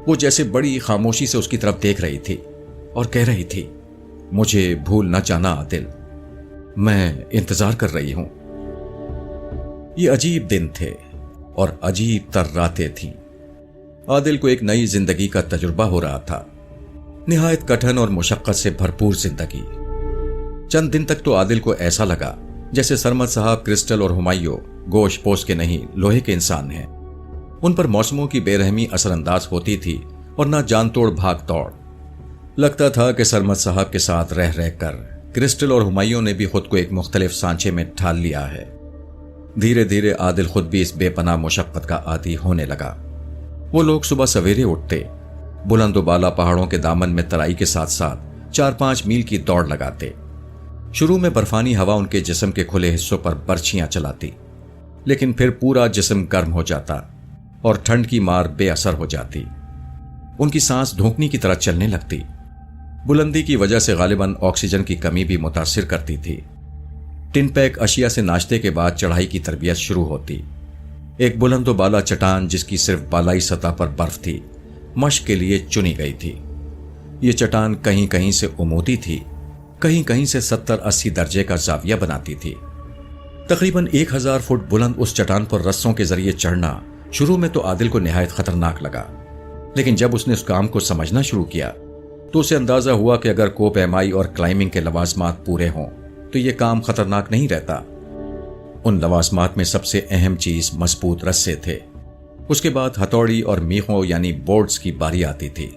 وہ جیسے بڑی خاموشی سے اس کی طرف دیکھ رہی تھی اور کہہ رہی تھی، مجھے بھول نہ جانا عادل، میں انتظار کر رہی ہوں۔ یہ عجیب دن تھے اور عجیب تر راتیں تھیں۔ عادل کو ایک نئی زندگی کا تجربہ ہو رہا تھا، نہایت کٹھن اور مشقت سے بھرپور زندگی۔ چند دن تک تو عادل کو ایسا لگا جیسے سرمد صاحب کرسٹل اور ہمایوں گوشت پوش کے نہیں لوہے کے انسان ہیں۔ ان پر موسموں کی بے رحمی اثر انداز ہوتی تھی اور نہ جان توڑ بھاگ توڑ۔ لگتا تھا کہ سرمد صاحب کے ساتھ رہ رہ کر کرسٹل اور ہمایوں نے بھی خود کو ایک مختلف سانچے میں ڈھال لیا ہے۔ دھیرے دھیرے عادل خود بھی اس بے پناہ مشقت کا عادی ہونے لگا۔ وہ لوگ صبح سویرے اٹھتے، بلند و بالا پہاڑوں کے دامن میں ترائی کے ساتھ ساتھ 4-5 میل کی دوڑ لگاتے۔ شروع میں برفانی ہوا ان کے جسم کے کھلے حصوں پر برچھیاں چلاتی، لیکن پھر پورا جسم گرم ہو جاتا اور ٹھنڈ کی مار بے اثر ہو جاتی۔ ان کی سانس دھونکنے کی طرح چلنے لگتی۔ بلندی کی وجہ سے غالباً آکسیجن کی کمی بھی متاثر کرتی تھی۔ टिन पैक अशिया से नाश्ते के बाद चढ़ाई की तरबियत शुरू होती। एक बुलंद बाला चट्टान जिसकी सिर्फ बालाई सतह पर बर्फ थी, मश्क के लिए चुनी गई थी। ये चट्टान कहीं कहीं से उमूदी थी, कहीं कहीं से 70-80 दर्जे का जाविया बनाती थी। तकरीबन 1000 फुट बुलंद उस चट्टान पर रस्सों के जरिए चढ़ना शुरू में तो आदिल को निहायत खतरनाक लगा, लेकिन जब उसने उस काम को समझना शुरू किया तो उसे अंदाजा हुआ कि अगर कोपैमाई और क्लाइंबिंग के लवाजमात पूरे हों तो ये काम खतरनाक नहीं रहता। उन लवाजमात में सबसे अहम चीज मजबूत रस्से थे। उसके बाद हथौड़ी और मीखों यानी बोर्ड्स की बारी आती थी।